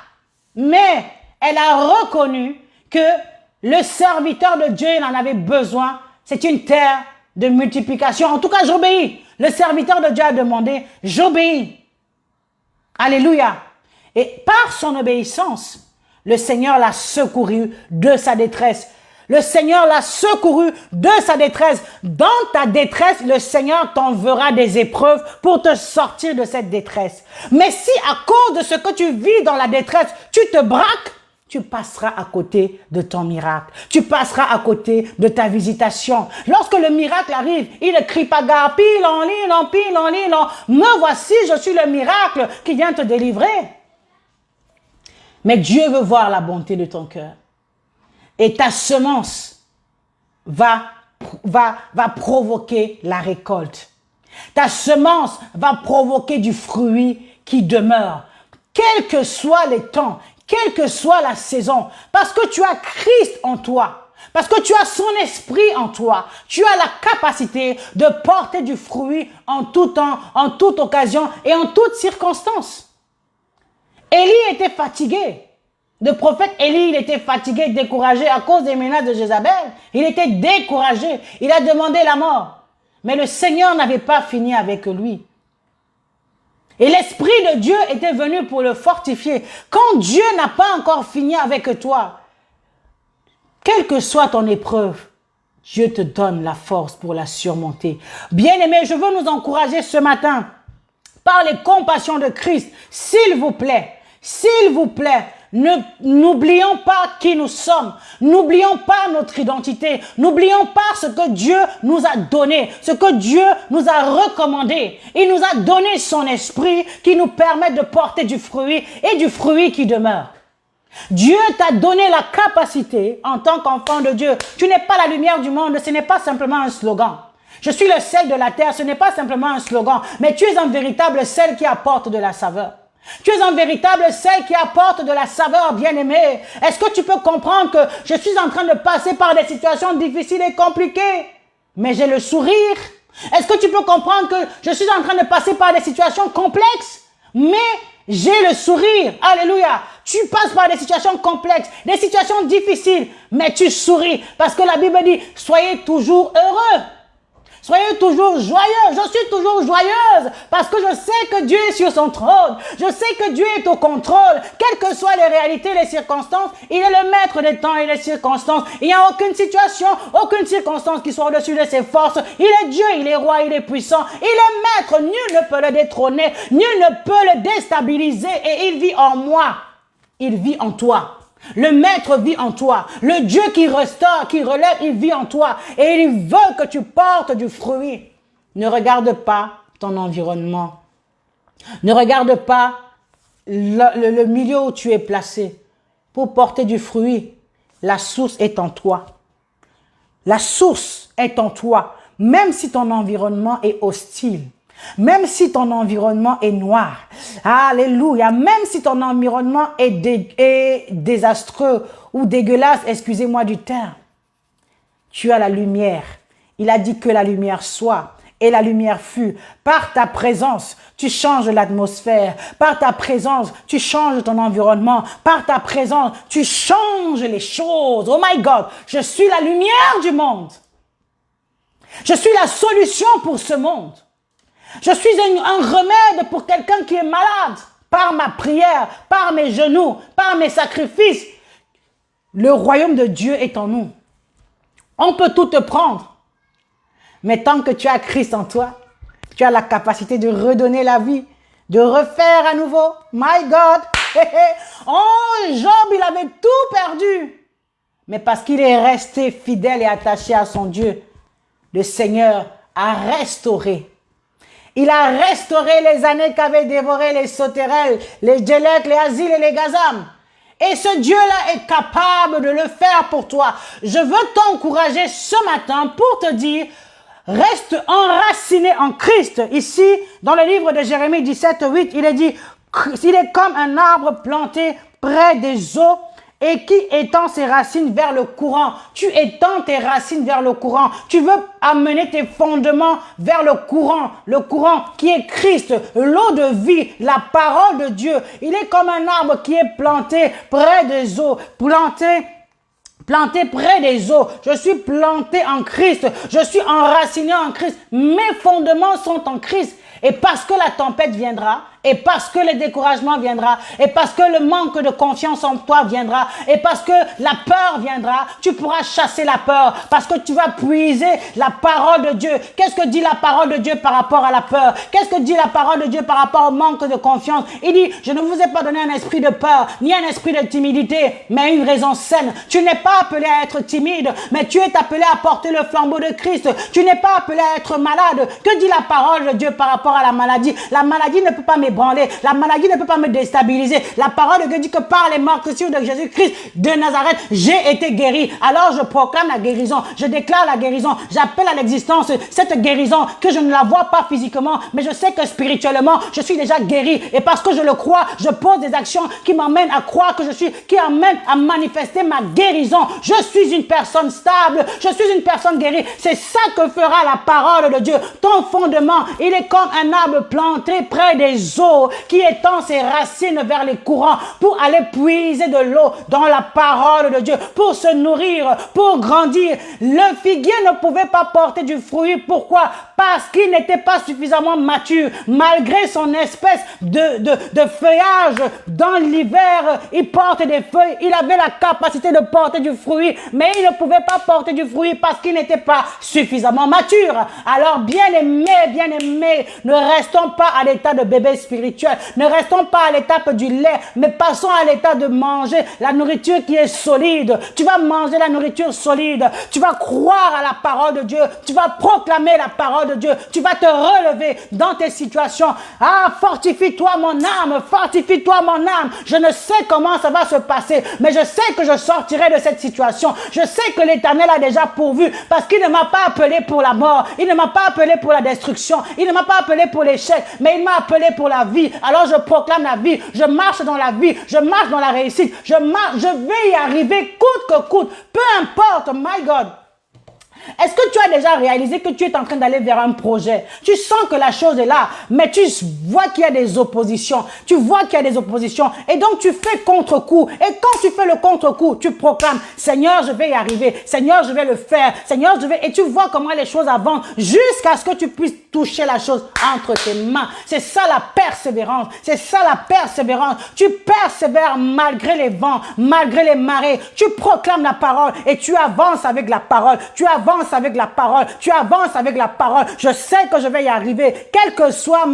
Mais elle a reconnu que le serviteur de Dieu, il en avait besoin. C'est une terre de multiplication. En tout cas, j'obéis. Le serviteur de Dieu a demandé, j'obéis. Alléluia. Et par son obéissance, le Seigneur l'a secouru de sa détresse. Le Seigneur l'a secouru de sa détresse. Dans ta détresse, le Seigneur t'enverra des épreuves pour te sortir de cette détresse. Mais si à cause de ce que tu vis dans la détresse, tu te braques, tu passeras à côté de ton miracle. Tu passeras à côté de ta visitation. Lorsque le miracle arrive, il ne crie pas gare, pile en ligne, me voici, je suis le miracle qui vient te délivrer. Mais Dieu veut voir la bonté de ton cœur. Et ta semence va provoquer la récolte. Ta semence va provoquer du fruit qui demeure. Quels que soient les temps, quelle que soit la saison, parce que tu as Christ en toi, parce que tu as son esprit en toi, tu as la capacité de porter du fruit en tout temps, en toute occasion et en toutes circonstances. Élie était fatigué. Le prophète Élie, il était fatigué, découragé à cause des menaces de Jézabel. Il était découragé. Il a demandé la mort. Mais le Seigneur n'avait pas fini avec lui. Et l'Esprit de Dieu était venu pour le fortifier. Quand Dieu n'a pas encore fini avec toi, quelle que soit ton épreuve, Dieu te donne la force pour la surmonter. Bien-aimés, je veux nous encourager ce matin par les compassions de Christ. S'il vous plaît, n'oublions pas qui nous sommes. N'oublions pas notre identité. N'oublions pas ce que Dieu nous a donné, ce que Dieu nous a recommandé. Il nous a donné son esprit qui nous permet de porter du fruit et du fruit qui demeure. Dieu t'a donné la capacité en tant qu'enfant de Dieu. Tu n'es pas la lumière du monde, ce n'est pas simplement un slogan. Je suis le sel de la terre, ce n'est pas simplement un slogan, mais tu es un véritable sel qui apporte de la saveur. Tu es un véritable sel qui apporte de la saveur, bien-aimé. Est-ce que tu peux comprendre que je suis en train de passer par des situations difficiles et compliquées, mais j'ai le sourire? Est-ce que tu peux comprendre que je suis en train de passer par des situations complexes, mais j'ai le sourire? Alléluia. Tu passes par des situations complexes, des situations difficiles, mais tu souris parce que la Bible dit, soyez toujours heureux. Soyez toujours joyeux. Je suis toujours joyeuse parce que je sais que Dieu est sur son trône. Je sais que Dieu est au contrôle. Quelles que soient les réalités, les circonstances, il est le maître des temps et des circonstances. Il n'y a aucune situation, aucune circonstance qui soit au-dessus de ses forces. Il est Dieu, il est roi, il est puissant. Il est maître. Nul ne peut le détrôner. Nul ne peut le déstabiliser. Et il vit en moi. Il vit en toi. Le maître vit en toi. Le Dieu qui restaure, qui relève, il vit en toi. Et il veut que tu portes du fruit. Ne regarde pas ton environnement. Ne regarde pas le milieu où tu es placé. Pour porter du fruit, la source est en toi. La source est en toi. Même si ton environnement est hostile. Même si ton environnement est noir, alléluia, même si ton environnement est désastreux ou dégueulasse, excusez-moi du terme, tu as la lumière. Il a dit que la lumière soit. et la lumière fut. Par ta présence, tu changes l'atmosphère. Par ta présence, tu changes ton environnement. Par ta présence, tu changes les choses. Oh my God, je suis la lumière du monde. Je suis la solution pour ce monde. Je suis un remède pour quelqu'un qui est malade. Par ma prière, par mes genoux, par mes sacrifices. Le royaume de Dieu est en nous. On peut tout te prendre. Mais tant que tu as Christ en toi, tu as la capacité de redonner la vie, de refaire à nouveau. My God! Oh, Job, il avait tout perdu. Mais parce qu'il est resté fidèle et attaché à son Dieu, le Seigneur a restauré. Il a restauré les années qu'avaient dévoré les sauterelles, les djelleks, les asiles et les gazam. Et ce Dieu-là est capable de le faire pour toi. Je veux t'encourager ce matin pour te dire, reste enraciné en Christ. Ici, dans le livre de Jérémie 17, 8, il est dit, il est comme un arbre planté près des eaux et qui étend ses racines vers le courant. Tu étends tes racines vers le courant. Tu veux amener tes fondements vers le courant qui est Christ, l'eau de vie, la parole de Dieu. Il est comme un arbre qui est planté près des eaux, planté près des eaux. Je suis planté en Christ. Je suis enraciné en Christ. Mes fondements sont en Christ. Et parce que la tempête viendra, et parce que le découragement viendra, et parce que le manque de confiance en toi viendra, et parce que la peur viendra, tu pourras chasser la peur, parce que tu vas puiser la parole de Dieu. Qu'est-ce que dit la parole de Dieu par rapport à la peur? Qu'est-ce que dit la parole de Dieu par rapport au manque de confiance? Il dit, je ne vous ai pas donné un esprit de peur, ni un esprit de timidité, mais une raison saine. Tu n'es pas appelé à être timide, mais tu es appelé à porter le flambeau de Christ. Tu n'es pas appelé à être malade. Que dit la parole de Dieu par rapport à la maladie? La maladie ne peut pas m'ébranler. La maladie ne peut pas me déstabiliser. La parole de Dieu dit que par les marquessures de Jésus-Christ de Nazareth, j'ai été guéri. Alors je proclame la guérison. Je déclare la guérison. J'appelle à l'existence cette guérison que je ne la vois pas physiquement, mais je sais que spirituellement, je suis déjà guéri. Et parce que je le crois, je pose des actions qui m'emmènent à croire que je suis, qui amènent à manifester ma guérison. Je suis une personne stable. Je suis une personne guérie. C'est ça que fera la parole de Dieu. Ton fondement, il est comme un arbre planté près des eaux qui étend ses racines vers les courants pour aller puiser de l'eau dans la parole de Dieu, pour se nourrir, pour grandir. Le figuier ne pouvait pas porter du fruit. Pourquoi? Parce qu'il n'était pas suffisamment mature. Malgré son espèce de feuillage, dans l'hiver, il porte des feuilles. Il avait la capacité de porter du fruit, mais il ne pouvait pas porter du fruit parce qu'il n'était pas suffisamment mature. Alors, bien-aimés, ne restons pas à l'état de bébé spirituel. Ne restons pas à l'étape du lait, mais passons à l'état de manger la nourriture qui est solide. Tu vas manger la nourriture solide. Tu vas croire à la parole de Dieu. Tu vas proclamer la parole de Dieu. Tu vas te relever dans tes situations. Ah, fortifie-toi mon âme. Fortifie-toi mon âme. Je ne sais comment ça va se passer, mais je sais que je sortirai de cette situation. Je sais que l'Éternel a déjà pourvu parce qu'il ne m'a pas appelé pour la mort. Il ne m'a pas appelé pour la destruction. Il ne m'a pas appelé pour l'échec, mais il m'a appelé pour la vie. Alors je proclame la vie. Je marche dans la vie. Je marche dans la réussite. Je vais y arriver coûte que coûte. Peu importe, my God. Est-ce que tu as déjà réalisé que tu es en train d'aller vers un projet? Tu sens que la chose est là, mais tu vois qu'il y a des oppositions. Tu vois qu'il y a des oppositions. Et donc, tu fais contre-coup. Et quand tu fais le contre-coup, tu proclames, Seigneur, je vais y arriver. Seigneur, je vais le faire. Seigneur, je vais... Et tu vois comment les choses avancent jusqu'à ce que tu puisses toucher la chose entre tes mains. C'est ça la persévérance. C'est ça la persévérance. Tu persévères malgré les vents, malgré les marées. Tu proclames la parole et tu avances avec la parole. Tu avances avec la parole. Tu avances avec la parole. Je sais que je vais y arriver. Quel que soit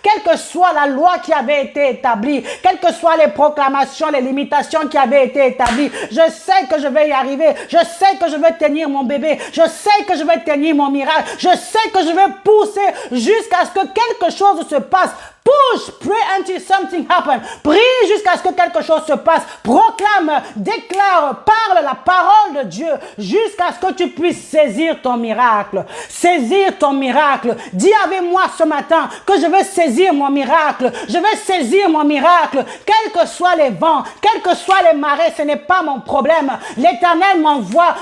quelle que soit la loi qui avait été établie, quelles que soient les proclamations, les limitations qui avaient été établies, je sais que je vais y arriver. Je sais que je vais tenir mon bébé. Je sais que je vais tenir mon miracle. Je sais que je vais pousser jusqu'à ce que quelque chose se passe. Push, pray until something happens. Prie jusqu'à ce que quelque chose se passe. Proclame, déclare, parle la parole de Dieu jusqu'à ce que tu puisses saisir ton miracle. Saisir ton miracle. Dis avec moi ce matin que je vais saisir mon miracle. Je vais saisir mon miracle. Quels que soient les vents, quels que soient les marées, ce n'est pas mon problème. L'Éternel m'envoie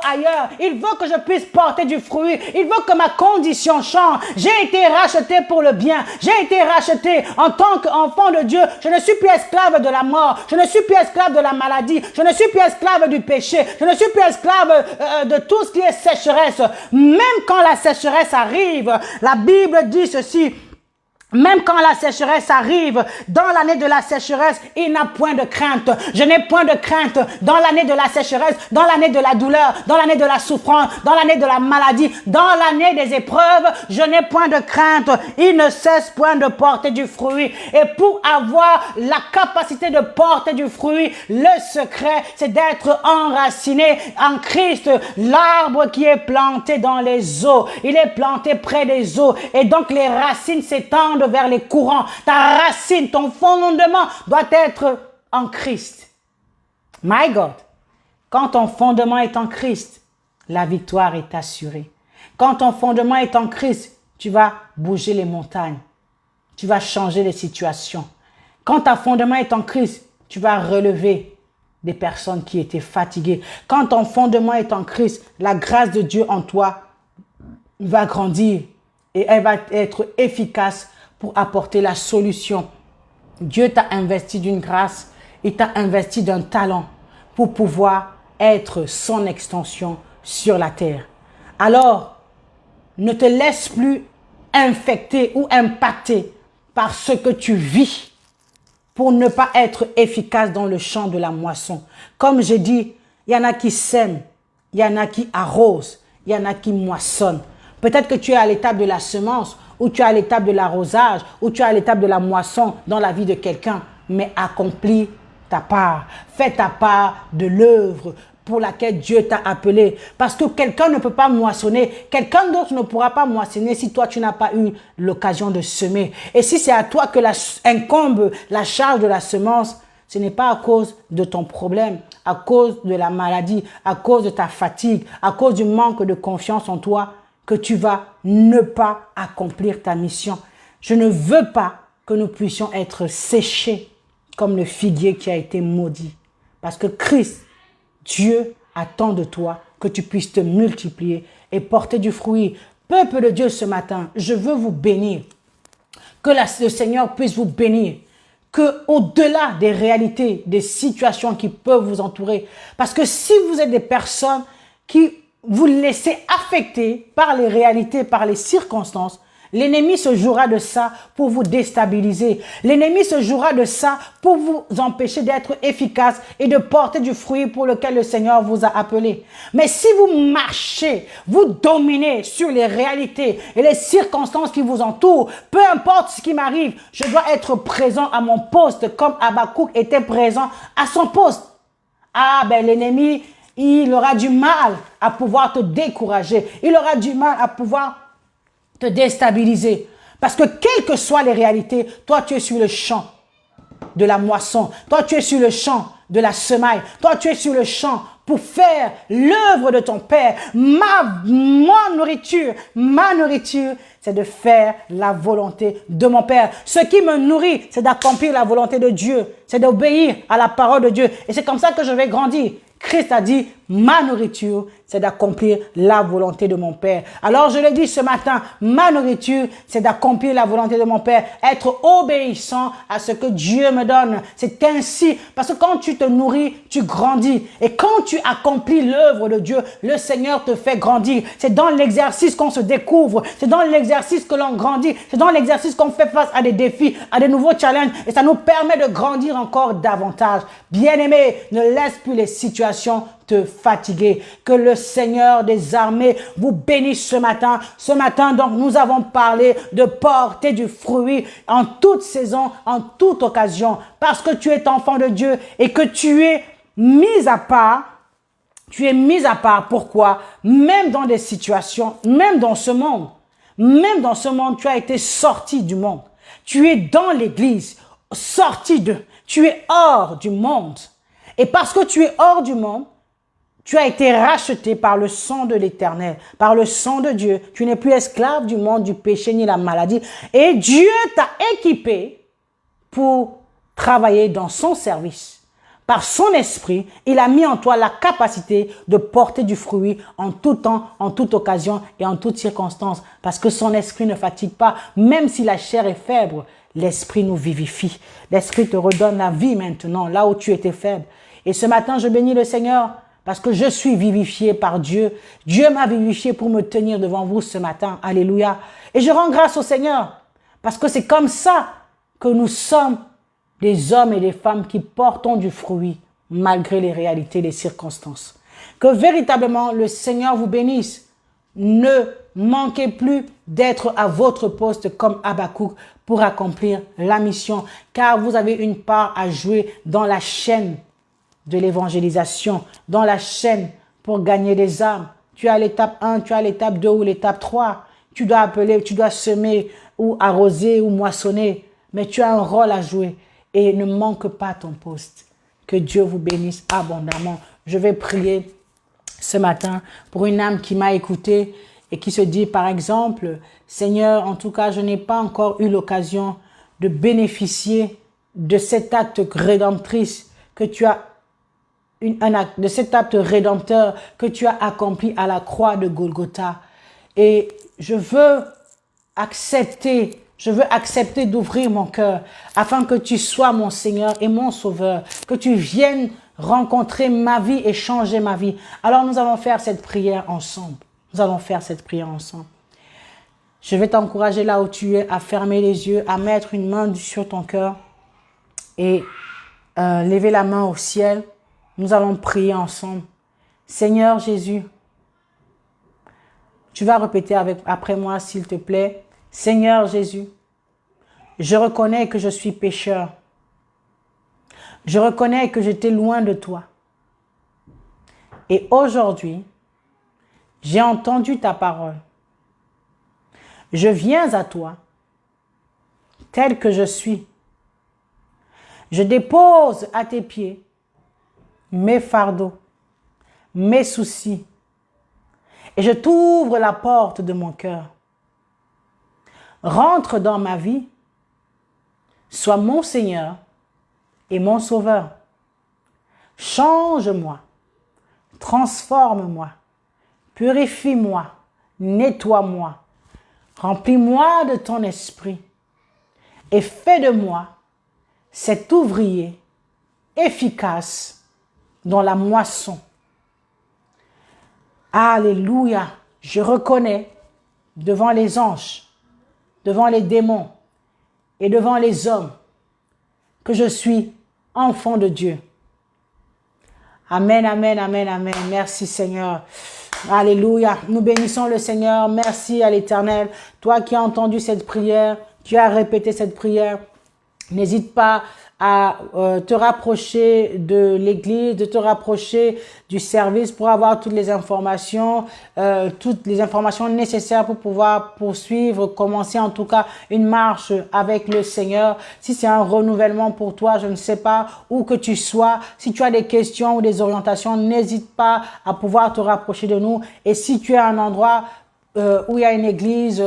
ailleurs. Il veut que je puisse porter du fruit. Il veut que ma condition change. J'ai été racheté pour le bien. J'ai été racheté en tant qu'enfant de Dieu. Je ne suis plus esclave de la mort. Je ne suis plus esclave de la maladie. Je ne suis plus esclave du péché. Je ne suis plus esclave de tout ce qui est sécheresse. Même quand la sécheresse arrive, la Bible dit ceci. Même quand la sécheresse arrive, dans l'année de la sécheresse, il n'a point de crainte. Je n'ai point de crainte dans l'année de la sécheresse, dans l'année de la douleur, dans l'année de la souffrance, dans l'année de la maladie, dans l'année des épreuves. Je n'ai point de crainte. Il ne cesse point de porter du fruit. Et pour avoir la capacité de porter du fruit, le secret, c'est d'être enraciné en Christ. L'arbre qui est planté dans les eaux, il est planté près des eaux. Et donc les racines s'étendent vers les courants. Ta racine, ton fondement doit être en Christ. My God, quand ton fondement est en Christ, la victoire est assurée. Quand ton fondement est en Christ, tu vas bouger les montagnes. Tu vas changer les situations. Quand ton fondement est en Christ, tu vas relever des personnes qui étaient fatiguées. Quand ton fondement est en Christ, la grâce de Dieu en toi va grandir et elle va être efficace pour apporter la solution. Dieu t'a investi d'une grâce, il t'a investi d'un talent pour pouvoir être son extension sur la terre. Alors, ne te laisse plus infecter ou impacter par ce que tu vis pour ne pas être efficace dans le champ de la moisson. Comme j'ai dit, il y en a qui sèment, il y en a qui arrosent, il y en a qui moissonnent. Peut-être que tu es à l'étape de la semence, ou tu es à l'étape de l'arrosage, ou tu es à l'étape de la moisson dans la vie de quelqu'un. Mais accomplis ta part. Fais ta part de l'œuvre pour laquelle Dieu t'a appelé. Parce que quelqu'un ne peut pas moissonner. Quelqu'un d'autre ne pourra pas moissonner si toi, tu n'as pas eu l'occasion de semer. Et si c'est à toi que incombe la charge de la semence, ce n'est pas à cause de ton problème, à cause de la maladie, à cause de ta fatigue, à cause du manque de confiance en toi, que tu vas ne pas accomplir ta mission. Je ne veux pas que nous puissions être séchés comme le figuier qui a été maudit. Parce que Christ, Dieu, attend de toi que tu puisses te multiplier et porter du fruit. Peuple de Dieu, ce matin, je veux vous bénir. Que le Seigneur puisse vous bénir. Que au-delà des réalités, des situations qui peuvent vous entourer. Parce que si vous êtes des personnes qui vous laissez affecter par les réalités, par les circonstances, l'ennemi se jouera de ça pour vous déstabiliser. L'ennemi se jouera de ça pour vous empêcher d'être efficace et de porter du fruit pour lequel le Seigneur vous a appelé. Mais si vous marchez, vous dominez sur les réalités et les circonstances qui vous entourent, peu importe ce qui m'arrive, je dois être présent à mon poste comme Habakkuk était présent à son poste. Ah ben l'ennemi, il aura du mal à pouvoir te décourager. Il aura du mal à pouvoir te déstabiliser. Parce que quelles que soient les réalités, toi tu es sur le champ de la moisson. Toi tu es sur le champ de la semaille. Toi tu es sur le champ pour faire l'œuvre de ton Père. Ma nourriture, c'est de faire la volonté de mon Père. Ce qui me nourrit, c'est d'accomplir la volonté de Dieu. C'est d'obéir à la parole de Dieu. Et c'est comme ça que je vais grandir. Christ a dit, ma nourriture, c'est d'accomplir la volonté de mon Père. Alors je le dis ce matin, ma nourriture, c'est d'accomplir la volonté de mon Père, être obéissant à ce que Dieu me donne. C'est ainsi, parce que quand tu te nourris, tu grandis. Et quand tu accomplis l'œuvre de Dieu, le Seigneur te fait grandir. C'est dans l'exercice qu'on se découvre, c'est dans l'exercice que l'on grandit, c'est dans l'exercice qu'on fait face à des défis, à des nouveaux challenges, et ça nous permet de grandir encore davantage. Bien-aimé, ne laisse plus les situations te fatiguer. Que le Seigneur des armées vous bénisse ce matin. Ce matin, donc, nous avons parlé de porter du fruit en toute saison, en toute occasion. Parce que tu es enfant de Dieu et que tu es mis à part. Tu es mis à part. Pourquoi? Même dans des situations, même dans ce monde, tu as été sorti du monde. Tu es dans l'église, sorti d'eux. Tu es hors du monde. Et parce que tu es hors du monde, tu as été racheté par le sang de l'Éternel, par le sang de Dieu. Tu n'es plus esclave du monde, du péché ni la maladie. Et Dieu t'a équipé pour travailler dans son service. Par son esprit, il a mis en toi la capacité de porter du fruit en tout temps, en toute occasion et en toute circonstance. Parce que son esprit ne fatigue pas, même si la chair est faible. L'esprit nous vivifie. L'esprit te redonne la vie maintenant, là où tu étais faible. Et ce matin, je bénis le Seigneur parce que je suis vivifié par Dieu. Dieu m'a vivifié pour me tenir devant vous ce matin. Alléluia. Et je rends grâce au Seigneur parce que c'est comme ça que nous sommes des hommes et des femmes qui portons du fruit malgré les réalités, les circonstances. Que véritablement le Seigneur vous bénisse. Ne manquez plus d'être à votre poste comme Habakkuk pour accomplir la mission, car vous avez une part à jouer dans la chaîne de l'évangélisation, dans la chaîne pour gagner des âmes. Tu as l'étape 1, tu as l'étape 2 ou l'étape 3. Tu dois appeler, tu dois semer ou arroser ou moissonner, mais tu as un rôle à jouer et ne manque pas ton poste. Que Dieu vous bénisse abondamment. Je vais prier ce matin pour une âme qui m'a écouté et qui se dit par exemple, Seigneur, en tout cas, je n'ai pas encore eu l'occasion de bénéficier de cet acte rédemptrice que tu as de cet acte rédempteur que tu as accompli à la croix de Golgotha. Et je veux accepter d'ouvrir mon cœur afin que tu sois mon Seigneur et mon Sauveur, que tu viennes rencontrer ma vie et changer ma vie. Alors nous allons faire cette prière ensemble. Nous allons faire cette prière ensemble. Je vais t'encourager là où tu es à fermer les yeux, à mettre une main sur ton cœur et lever la main au ciel. Nous allons prier ensemble. Seigneur Jésus, tu vas répéter après moi s'il te plaît. Seigneur Jésus, je reconnais que je suis pécheur. Je reconnais que j'étais loin de toi. Et aujourd'hui, j'ai entendu ta parole. Je viens à toi, tel que je suis. Je dépose à tes pieds mes fardeaux, mes soucis, et je t'ouvre la porte de mon cœur. Rentre dans ma vie, sois mon Seigneur et mon Sauveur. Change-moi, transforme-moi, purifie-moi, nettoie-moi, remplis-moi de ton esprit et fais de moi cet ouvrier efficace dans la moisson. Alléluia, je reconnais devant les anges, devant les démons et devant les hommes que je suis enfant de Dieu. Amen, amen, amen, amen. Merci Seigneur. Alléluia. Nous bénissons le Seigneur. Merci à l'Éternel. Toi qui as entendu cette prière, tu as répété cette prière. N'hésite pas à te rapprocher de l'église, de te rapprocher du service pour avoir toutes les informations nécessaires pour pouvoir poursuivre, commencer en tout cas une marche avec le Seigneur. Si c'est un renouvellement pour toi, je ne sais pas où que tu sois, si tu as des questions ou des orientations, n'hésite pas à pouvoir te rapprocher de nous. Et si tu es à un endroit où il y a une église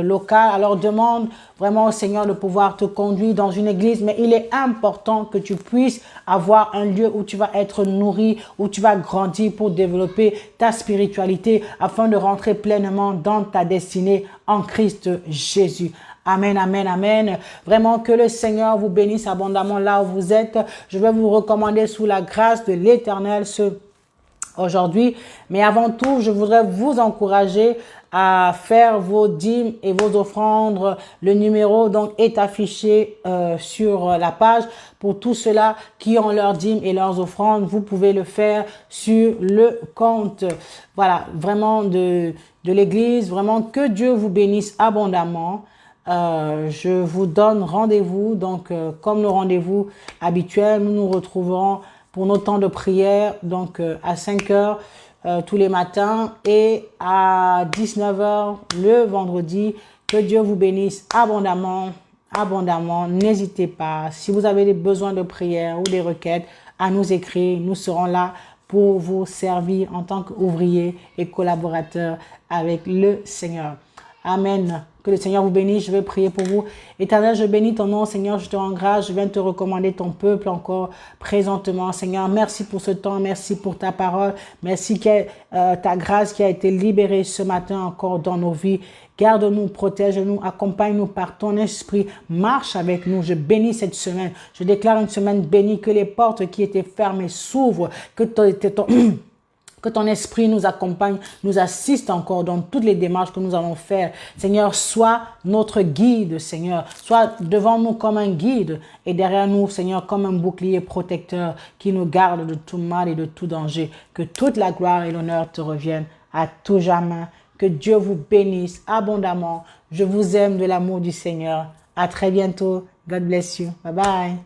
locale, alors demande vraiment au Seigneur de pouvoir te conduire dans une église. Mais il est important que tu puisses avoir un lieu où tu vas être nourri, où tu vas grandir pour développer ta spiritualité afin de rentrer pleinement dans ta destinée en Christ Jésus. Amen, amen, amen. Vraiment que le Seigneur vous bénisse abondamment là où vous êtes. Je vais vous recommander sous la grâce de l'Éternel aujourd'hui. Mais avant tout, je voudrais vous encourager à faire vos dîmes et vos offrandes. Le numéro donc est affiché sur la page. Pour tous ceux-là qui ont leurs dîmes et leurs offrandes, vous pouvez le faire sur le compte, voilà, vraiment de l'église. Vraiment que Dieu vous bénisse abondamment. Je vous donne rendez-vous, donc comme nos rendez-vous habituels, nous nous retrouverons pour nos temps de prière, donc à 5 heures tous les matins et à 19 heures le vendredi. Que Dieu vous bénisse abondamment. abondamment. N'hésitez pas. Si vous avez des besoins de prière ou des requêtes, à nous écrire. Nous serons là pour vous servir en tant qu'ouvriers et collaborateurs avec le Seigneur. Amen. Que le Seigneur vous bénisse. Je vais prier pour vous. Éternel, je bénis ton nom. Seigneur, je te rends grâce. Je viens te recommander ton peuple encore présentement. Seigneur, merci pour ce temps. Merci pour ta parole. Merci que ta grâce qui a été libérée ce matin encore dans nos vies. Garde-nous, protège-nous, accompagne-nous par ton esprit. Marche avec nous. Je bénis cette semaine. Je déclare une semaine bénie. Que les portes qui étaient fermées s'ouvrent. Que ton esprit nous accompagne, nous assiste encore dans toutes les démarches que nous allons faire. Seigneur, sois notre guide, Seigneur. Sois devant nous comme un guide et derrière nous, Seigneur, comme un bouclier protecteur qui nous garde de tout mal et de tout danger. Que toute la gloire et l'honneur te reviennent à tout jamais. Que Dieu vous bénisse abondamment. Je vous aime de l'amour du Seigneur. À très bientôt. God bless you. Bye bye.